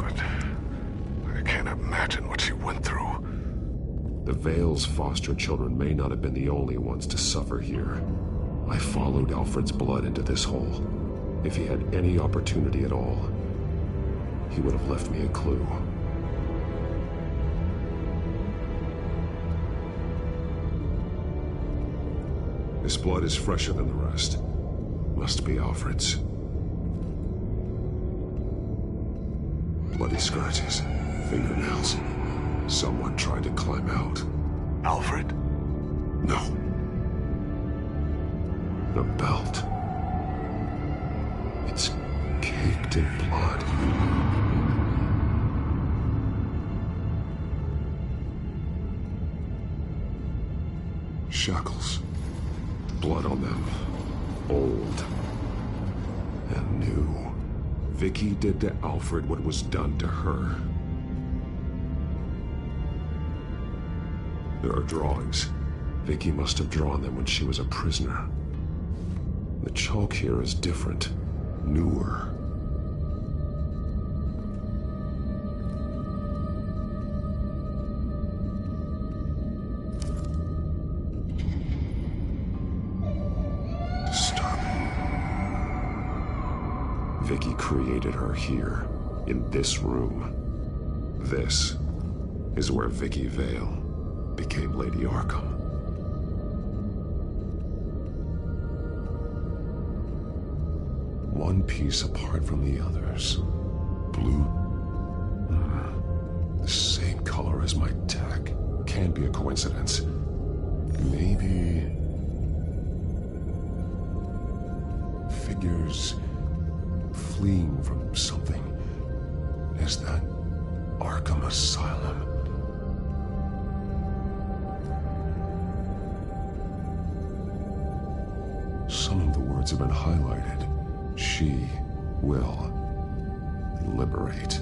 I can't imagine what she went through. The Vales' foster children may not have been the only ones to suffer here. I followed Alfred's blood into this hole. If he had any opportunity at all, he would have left me a clue. This blood is fresher than the rest. Must be Alfred's. Bloody scratches, fingernails. Someone tried to climb out. Alfred? No. The belt. It's caked in blood. Shackles. Blood on them. Old. And new. Vicky did to Alfred what was done to her. There are drawings. Vicky must have drawn them when she was a prisoner. The chalk here is different. Newer. Vicky created her here, in this room. This is where Vicky Vale became Lady Arkham. One piece apart from the others. Blue. The same color as my tech. can't be a coincidence. Maybe... figures fleeing from something. Is that Arkham Asylum? Some of the words have been highlighted. She will liberate.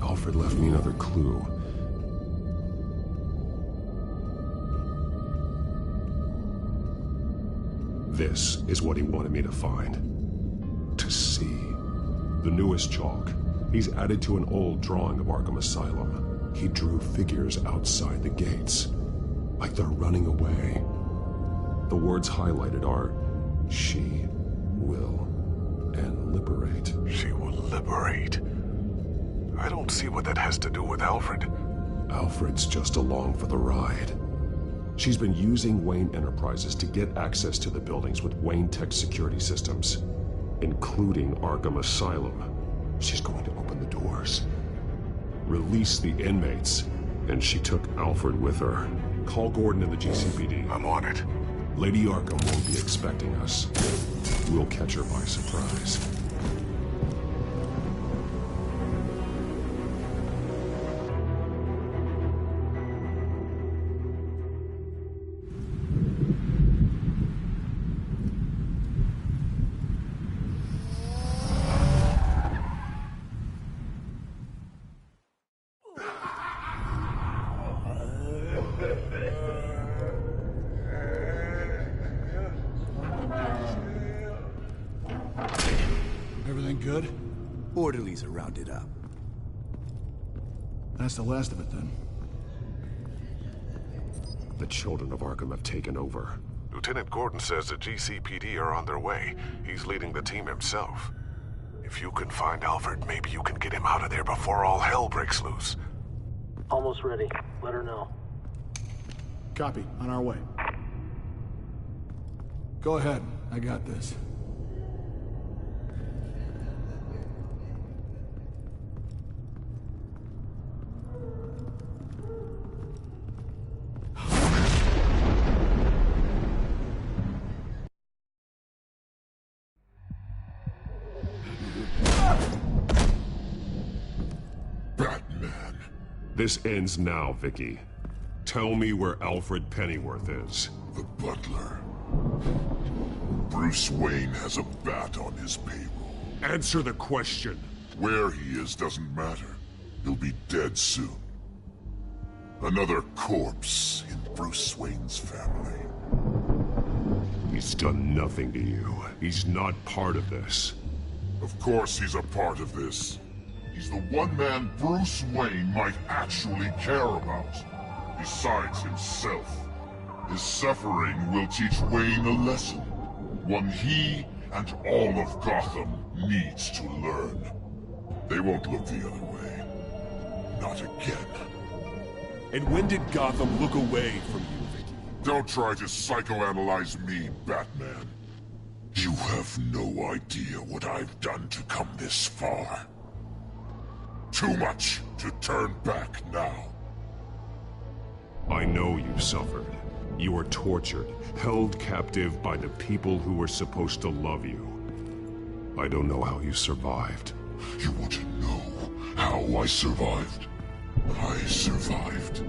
Alfred left me another clue. This is what he wanted me to find. To see. The newest chalk. He's added to an old drawing of Arkham Asylum. He drew figures outside the gates. Like they're running away. The words highlighted are, she will and liberate. She will liberate. I don't see what that has to do with Alfred. Alfred's just along for the ride. She's been using Wayne Enterprises to get access to the buildings with Wayne Tech security systems, including Arkham Asylum. She's going to open the doors, release the inmates, and she took Alfred with her. Call Gordon and the GCPD. I'm on it. Lady Arkham won't be expecting us. We'll catch her by surprise. Everything good? Orderlies are rounded up. That's the last of it, then. The children of Arkham have taken over. Lieutenant Gordon says the GCPD are on their way. He's leading the team himself. If you can find Alfred, maybe you can get him out of there before all hell breaks loose. Almost ready. Let her know. Copy. On our way. Go ahead. I got this. This ends now, Vicky. Tell me where Alfred Pennyworth is. The butler. Bruce Wayne has a bat on his payroll. Answer the question. Where he is doesn't matter. He'll be dead soon. Another corpse in Bruce Wayne's family. He's done nothing to you. He's not part of this. Of course he's a part of this. He's the one man Bruce Wayne might actually care about. Besides himself. His suffering will teach Wayne a lesson. One he and all of Gotham needs to learn. They won't look the other way. Not again. And when did Gotham look away from you, Vicky? Don't try to psychoanalyze me, Batman. You have no idea what I've done to come this far. Too much to turn back now. I know you've suffered. You were tortured, held captive by the people who were supposed to love you. I don't know how you survived. You want to know how I survived? I survived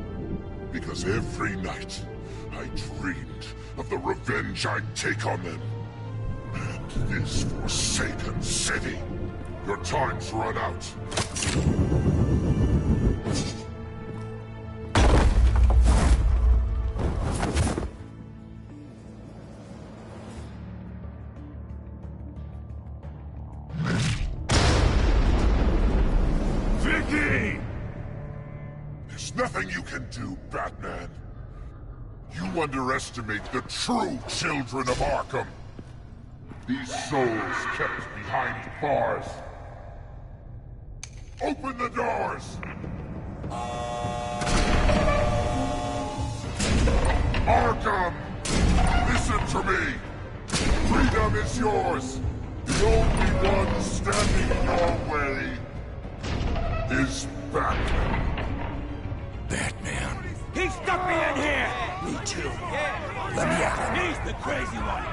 because every night I dreamed of the revenge I'd take on them. And this forsaken city. Your time's run out. Vicky! There's nothing you can do, Batman. You underestimate the true children of Arkham. These souls kept behind bars. Open the doors! Arkham! Listen to me! Freedom is yours! The only one standing in your way is Batman. Batman. He stuck me in here! Me too. Let me at him. He's the crazy one!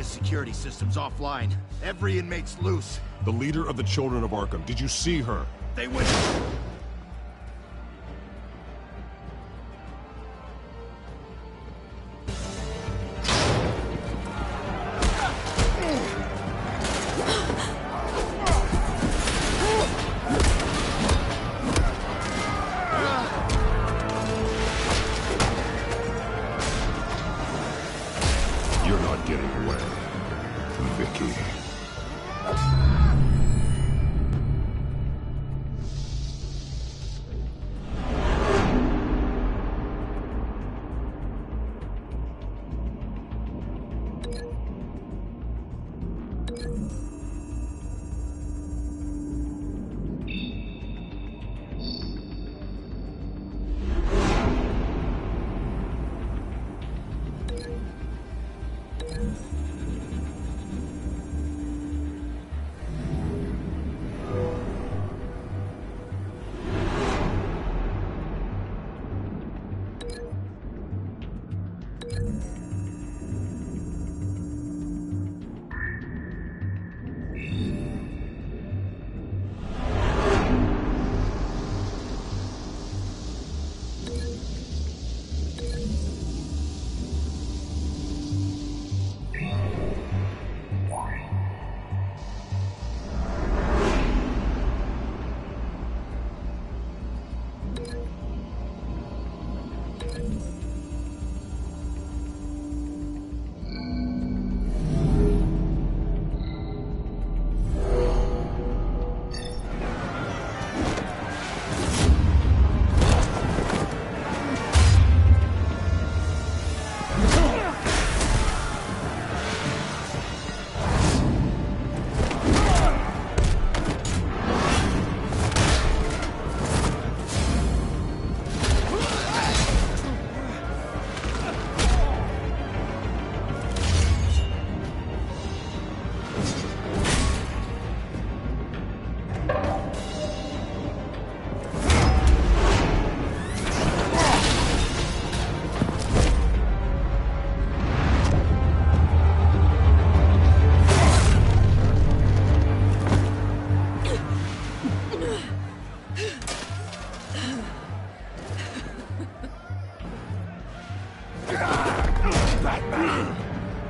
Security system's offline. Every inmate's loose. The leader of the Children of Arkham, did you see her? They went... You're not getting away, Vicky.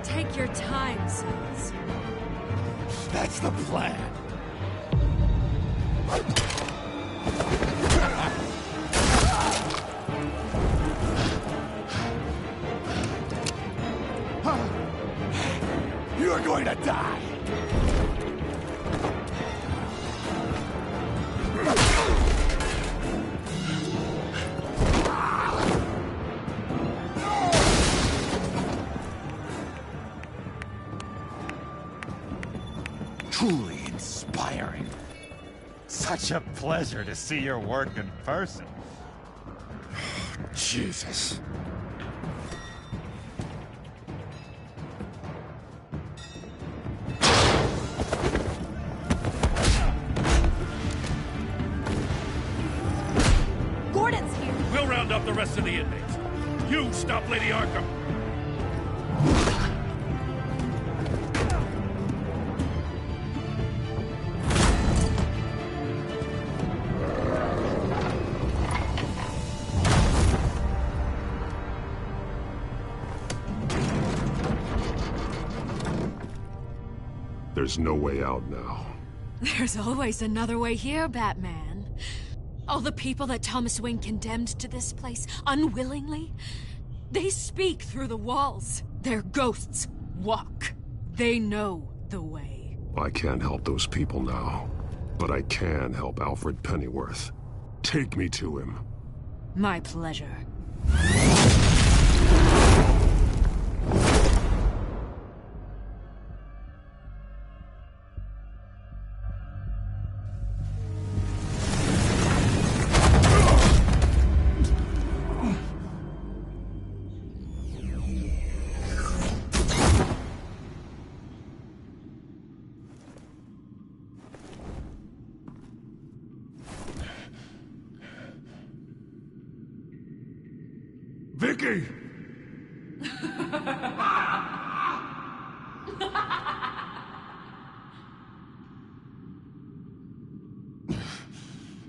Take your time, Souls. That's the plan. You're going to die. Truly inspiring. Such a pleasure to see your work in person. Jesus. Gordon's here. We'll round up the rest of the inmates. You stop Lady Arkham. There's no way out now. There's always another way here, Batman. All the people that Thomas Wayne condemned to this place unwillingly, they speak through the walls. Their ghosts walk. They know the way. I can't help those people now, but I can help Alfred Pennyworth. Take me to him. My pleasure. Vicky!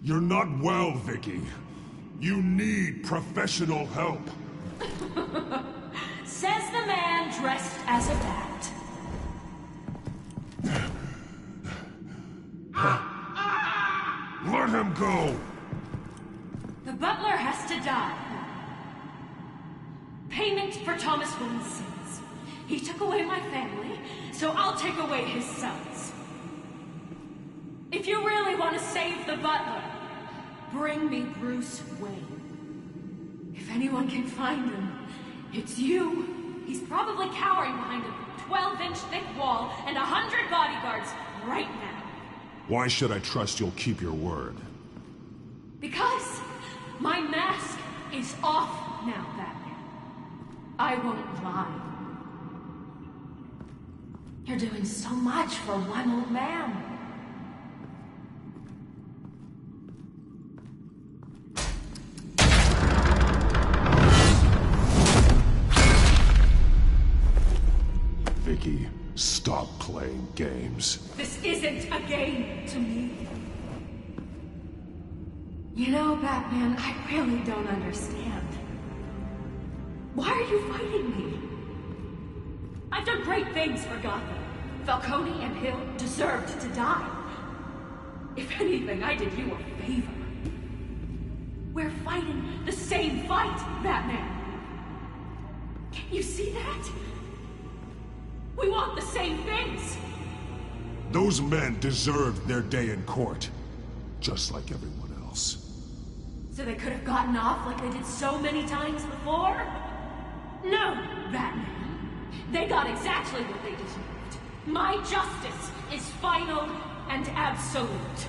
You're not well, Vicky. You need professional help. Says the man dressed as a bat. Let him go! The butler has to die. Payment for Thomas Wayne's sins. He took away my family, so I'll take away his sons. If you really want to save the butler, bring me Bruce Wayne. If anyone can find him, it's you. He's probably cowering behind a 12-inch thick wall and 100 bodyguards right now. Why should I trust you'll keep your word? Because my mask is off now, Batman. I won't lie. You're doing so much for one old man. Vicky, stop playing games. This isn't a game to me. You know, Batman, I really don't understand. Why are you fighting me? I've done great things for Gotham. Falcone and Hill deserved to die. If anything, I did you a favor. We're fighting the same fight, Batman. Can't you see that? We want the same things. Those men deserved their day in court, just like everyone else. So they could have gotten off like they did so many times before? No, Batman. They got exactly what they deserved. My justice is final and absolute.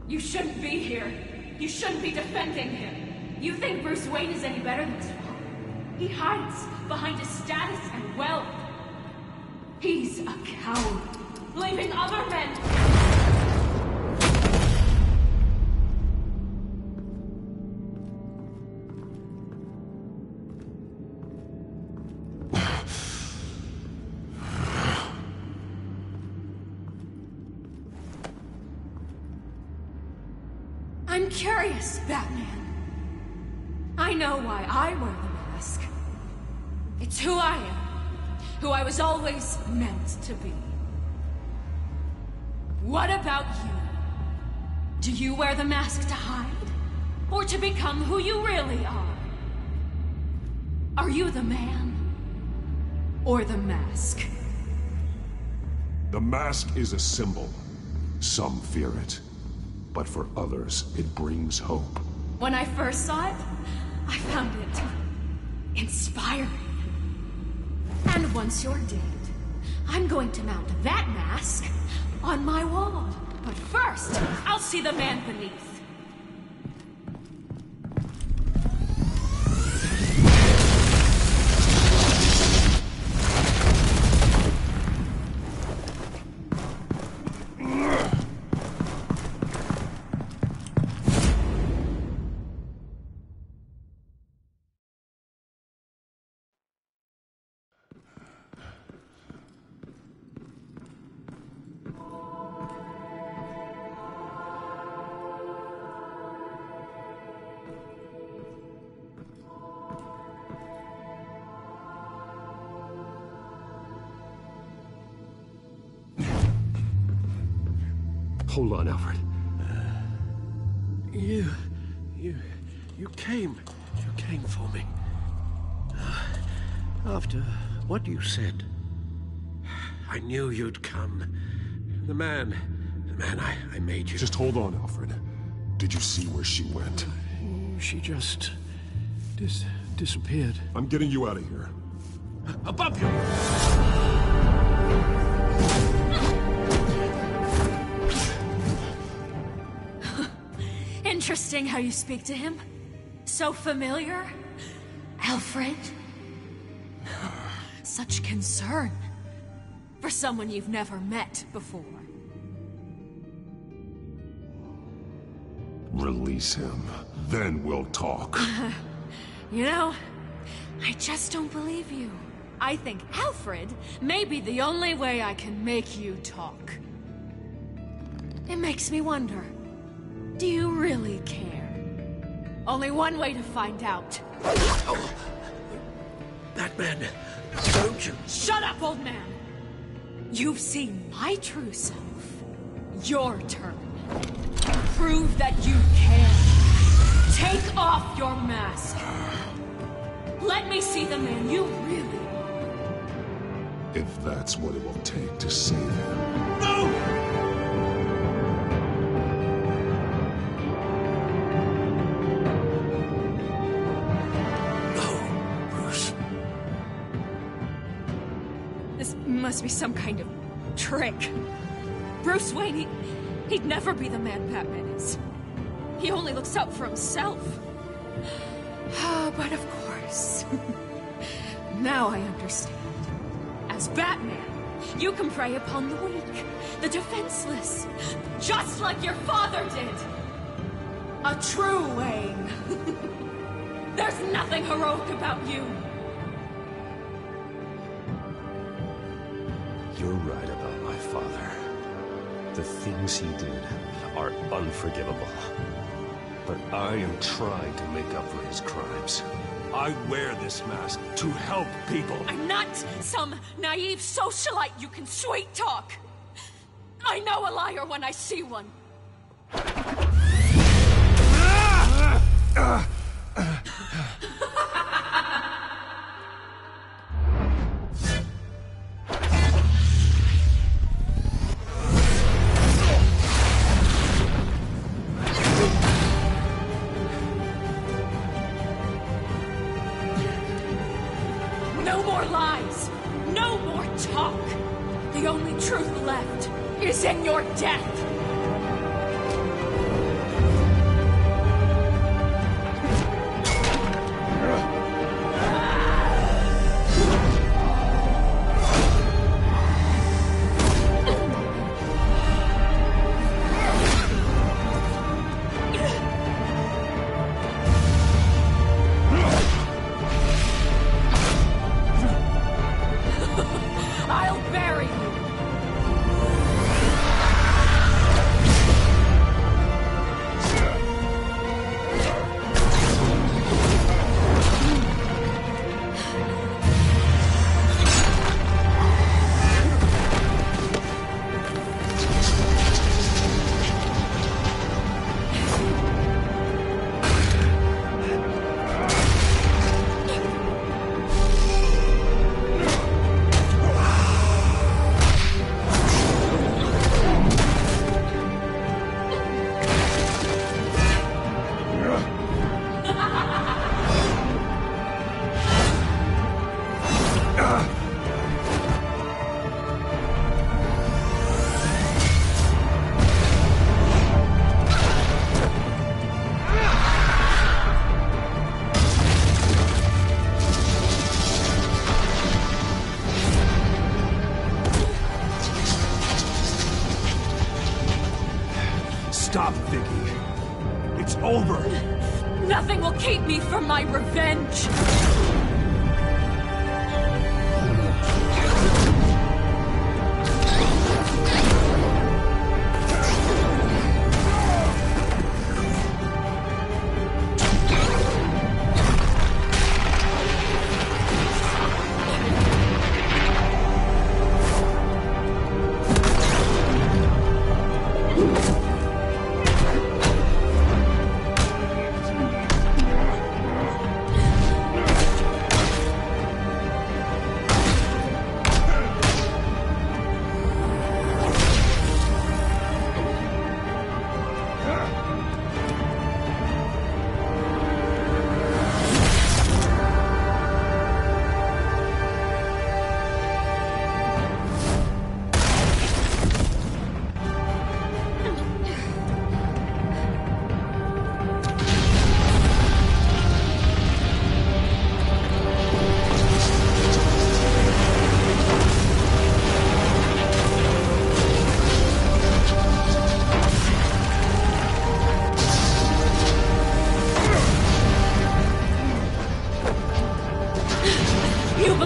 You shouldn't be here. You shouldn't be defending him. You think Bruce Wayne is any better than his father? He hides behind his status and wealth. He's a coward, leaving other men... I'm curious, Batman. I know why I wear the mask. It's who I am. Who I was always meant to be. What about you? Do you wear the mask to hide? Or to become who you really are? Are you the man? Or the mask? The mask is a symbol. Some fear it. But for others, it brings hope. When I first saw it, I found it inspiring. And once you're dead, I'm going to mount that mask on my wall. But first, I'll see the man beneath. Hold on, Alfred. You came for me. After what you said, I knew you'd come. The man I made you. Just hold on, Alfred. Did you see where she went? She just disappeared. I'm getting you out of here. Above you! Interesting how you speak to him. So familiar. Alfred. Such concern for someone you've never met before. Release him. Then we'll talk. You know, I just don't believe you. I think Alfred may be the only way I can make you talk. It makes me wonder, do you really care? Only one way to find out. Oh. Batman, don't you... Shut up, old man! You've seen my true self. Your turn. Prove that you can. Take off your mask. Let me see the man you really are. If that's what it will take to save him. No! Must be some kind of trick. Bruce Wayne, he'd never be the man Batman is. He only looks out for himself. But of course. Now I understand. As Batman, you can prey upon the weak, the defenseless, just like your father did. A true Wayne. There's nothing heroic about you. You're right about my father. The things he did are unforgivable. But I am trying to make up for his crimes. I wear this mask to help people. I'm not some naive socialite you can sweet talk. I know a liar when I see one. No more lies! No more talk! The only truth left is in your death! I'll bury you! Stop, Vicky. It's over. Nothing will keep me from my revenge.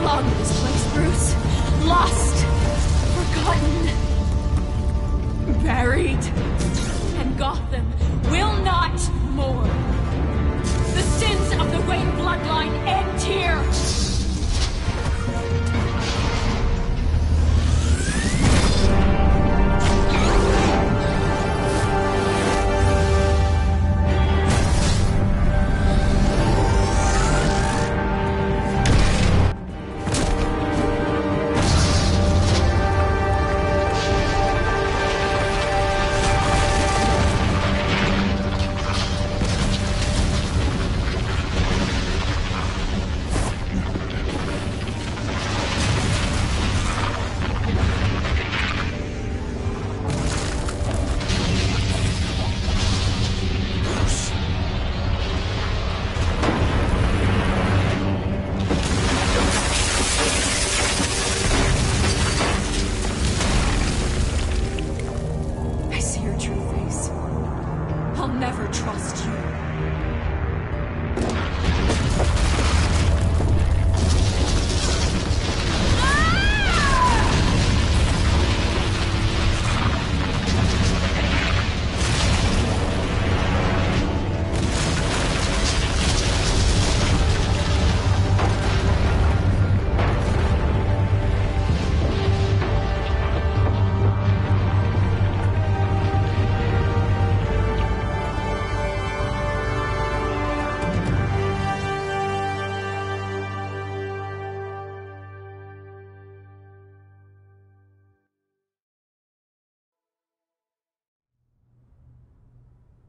belong in this place, Bruce. Lost, forgotten, buried. And Gotham will not mourn. The sins of the Wayne bloodline end here.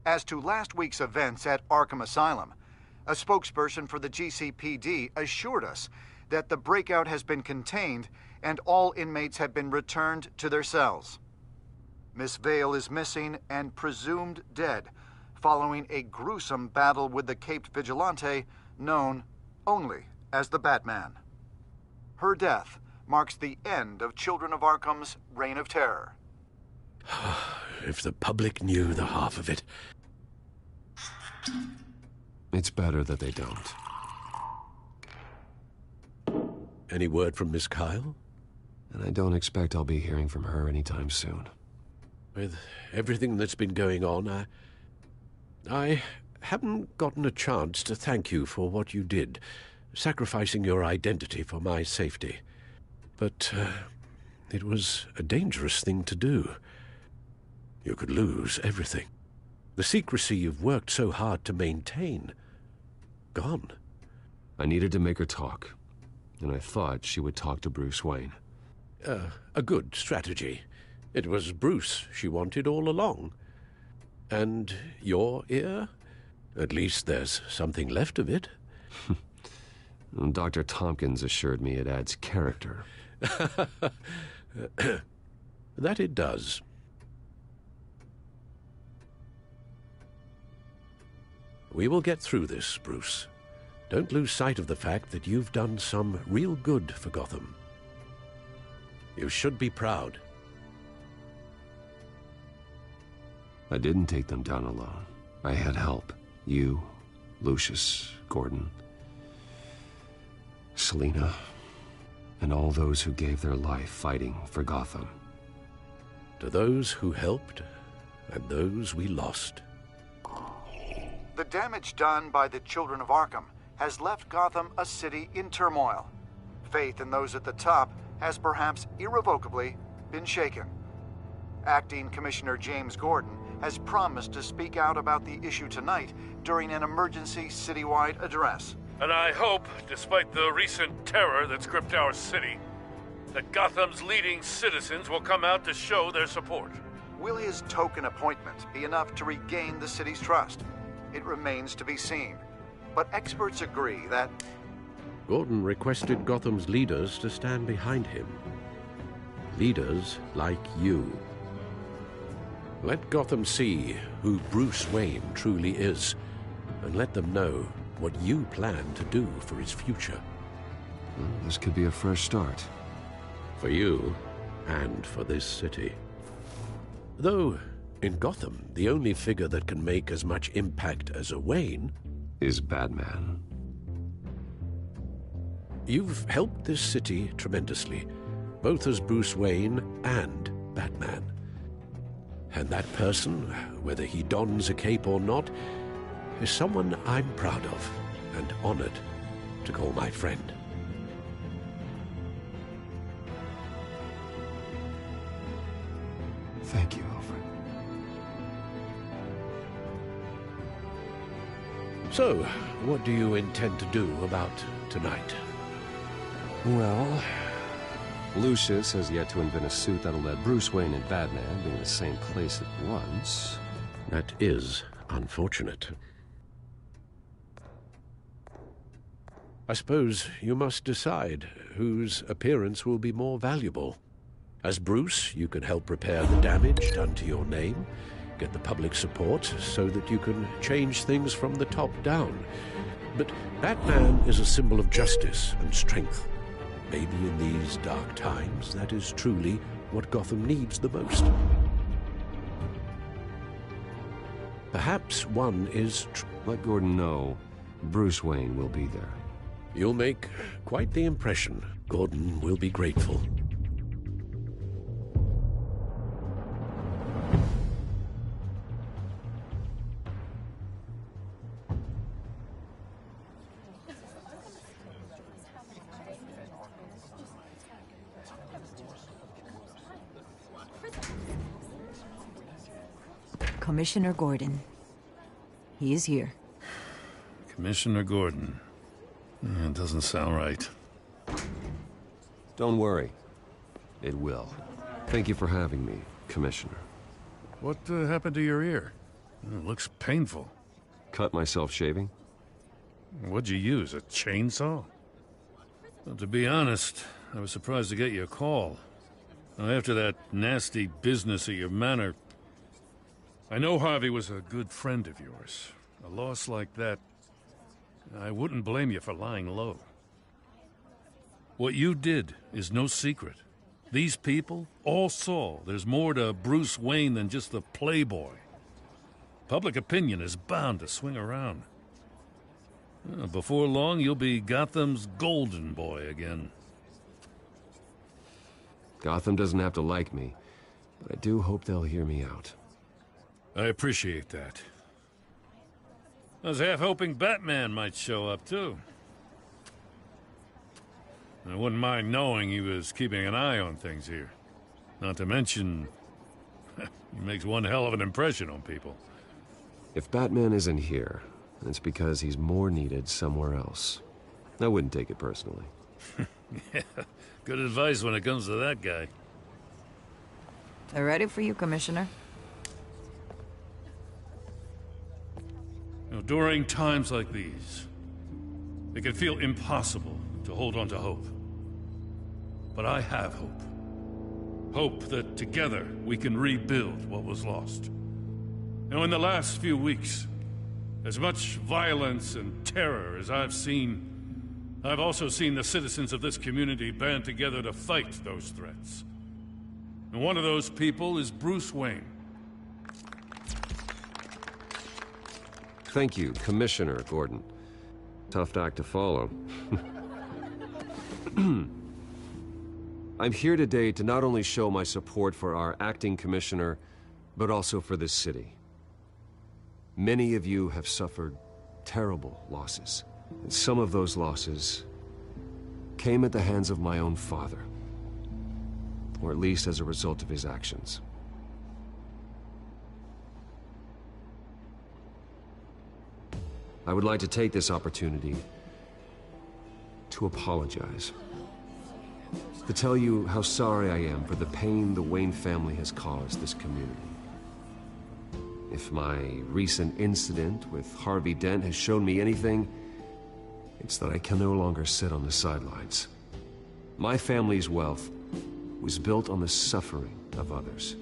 As to last week's events at Arkham Asylum, a spokesperson for the GCPD assured us that the breakout has been contained and all inmates have been returned to their cells. Miss Vale is missing and presumed dead following a gruesome battle with the caped vigilante known only as the Batman. Her death marks the end of Children of Arkham's reign of terror. If the public knew the half of it. It's better that they don't. Any word from Miss Kyle? And I don't expect I'll be hearing from her anytime soon. With everything that's been going on, I haven't gotten a chance to thank you for what you did, sacrificing your identity for my safety. But it was a dangerous thing to do. You could lose everything. The secrecy you've worked so hard to maintain. Gone. I needed to make her talk, and I thought she would talk to Bruce Wayne. A good strategy. It was Bruce she wanted all along. And your ear? At least there's something left of it. Dr. Tompkins assured me it adds character. That it does. We will get through this, Bruce. Don't lose sight of the fact that you've done some real good for Gotham. You should be proud. I didn't take them down alone. I had help. You, Lucius, Gordon, Selina, and all those who gave their life fighting for Gotham. To those who helped, and those we lost. The damage done by the Children of Arkham has left Gotham a city in turmoil. Faith in those at the top has perhaps irrevocably been shaken. Acting Commissioner James Gordon has promised to speak out about the issue tonight during an emergency citywide address. And I hope, despite the recent terror that's gripped our city, that Gotham's leading citizens will come out to show their support. Will his token appointment be enough to regain the city's trust? It remains to be seen. But experts agree that Gordon requested Gotham's leaders to stand behind him. Leaders like you. Let Gotham see who Bruce Wayne truly is, and let them know what you plan to do for his future. Well, this could be a fresh start. For you, and for this city. Though, in Gotham, the only figure that can make as much impact as a Wayne is Batman. You've helped this city tremendously, both as Bruce Wayne and Batman. And that person, whether he dons a cape or not, is someone I'm proud of and honored to call my friend. Thank you, Alfred. So, what do you intend to do about tonight? Well, Lucius has yet to invent a suit that'll let Bruce Wayne and Batman be in the same place at once. That is unfortunate. I suppose you must decide whose appearance will be more valuable. As Bruce, you can help repair the damage done to your name, get the public support so that you can change things from the top down. But Batman is a symbol of justice and strength. Maybe in these dark times, that is truly what Gotham needs the most. Perhaps one is... Let Gordon know Bruce Wayne will be there. You'll make quite the impression. Gordon will be grateful. Commissioner Gordon. He is here. Commissioner Gordon. It doesn't sound right. Don't worry. It will. Thank you for having me, Commissioner. What happened to your ear? It looks painful. Cut myself shaving? What'd you use, a chainsaw? Well, to be honest, I was surprised to get your call. Now, after that nasty business at your manor, I know Harvey was a good friend of yours. A loss like that, I wouldn't blame you for lying low. What you did is no secret. These people all saw there's more to Bruce Wayne than just the playboy. Public opinion is bound to swing around. Before long, you'll be Gotham's golden boy again. Gotham doesn't have to like me, but I do hope they'll hear me out. I appreciate that. I was half hoping Batman might show up, too. I wouldn't mind knowing he was keeping an eye on things here. Not to mention, he makes one hell of an impression on people. If Batman isn't here, it's because he's more needed somewhere else. I wouldn't take it personally. Yeah, good advice when it comes to that guy. They're ready for you, Commissioner. You know, during times like these, it can feel impossible to hold on to hope. But I have hope. Hope that together we can rebuild what was lost. You know, in the last few weeks, as much violence and terror as I've seen, I've also seen the citizens of this community band together to fight those threats. And one of those people is Bruce Wayne. Thank you, Commissioner Gordon. Tough act to follow. I'm here today to not only show my support for our acting commissioner, but also for this city. Many of you have suffered terrible losses. And some of those losses came at the hands of my own father. Or at least as a result of his actions. I would like to take this opportunity to apologize. To tell you how sorry I am for the pain the Wayne family has caused this community. If my recent incident with Harvey Dent has shown me anything, it's that I can no longer sit on the sidelines. My family's wealth was built on the suffering of others.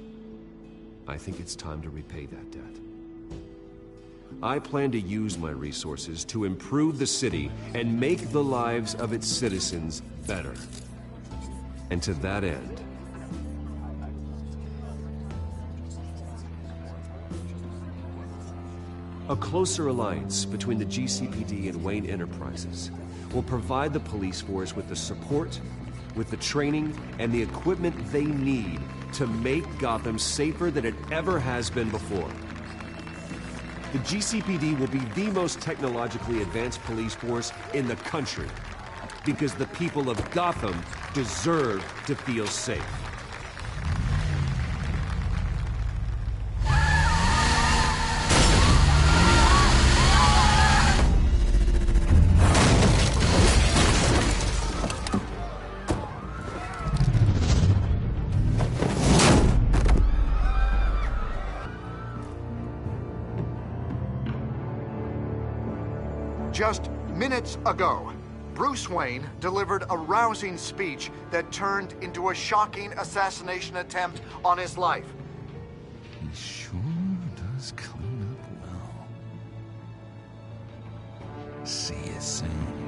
I think it's time to repay that debt. I plan to use my resources to improve the city and make the lives of its citizens better. And to that end, A closer alliance between the GCPD and Wayne Enterprises will provide the police force with the support, with the training, and the equipment they need to make Gotham safer than it ever has been before. The GCPD will be the most technologically advanced police force in the country, because the people of Gotham deserve to feel safe. Just minutes ago, Bruce Wayne delivered a rousing speech that turned into a shocking assassination attempt on his life. He sure does clean up well. See you soon.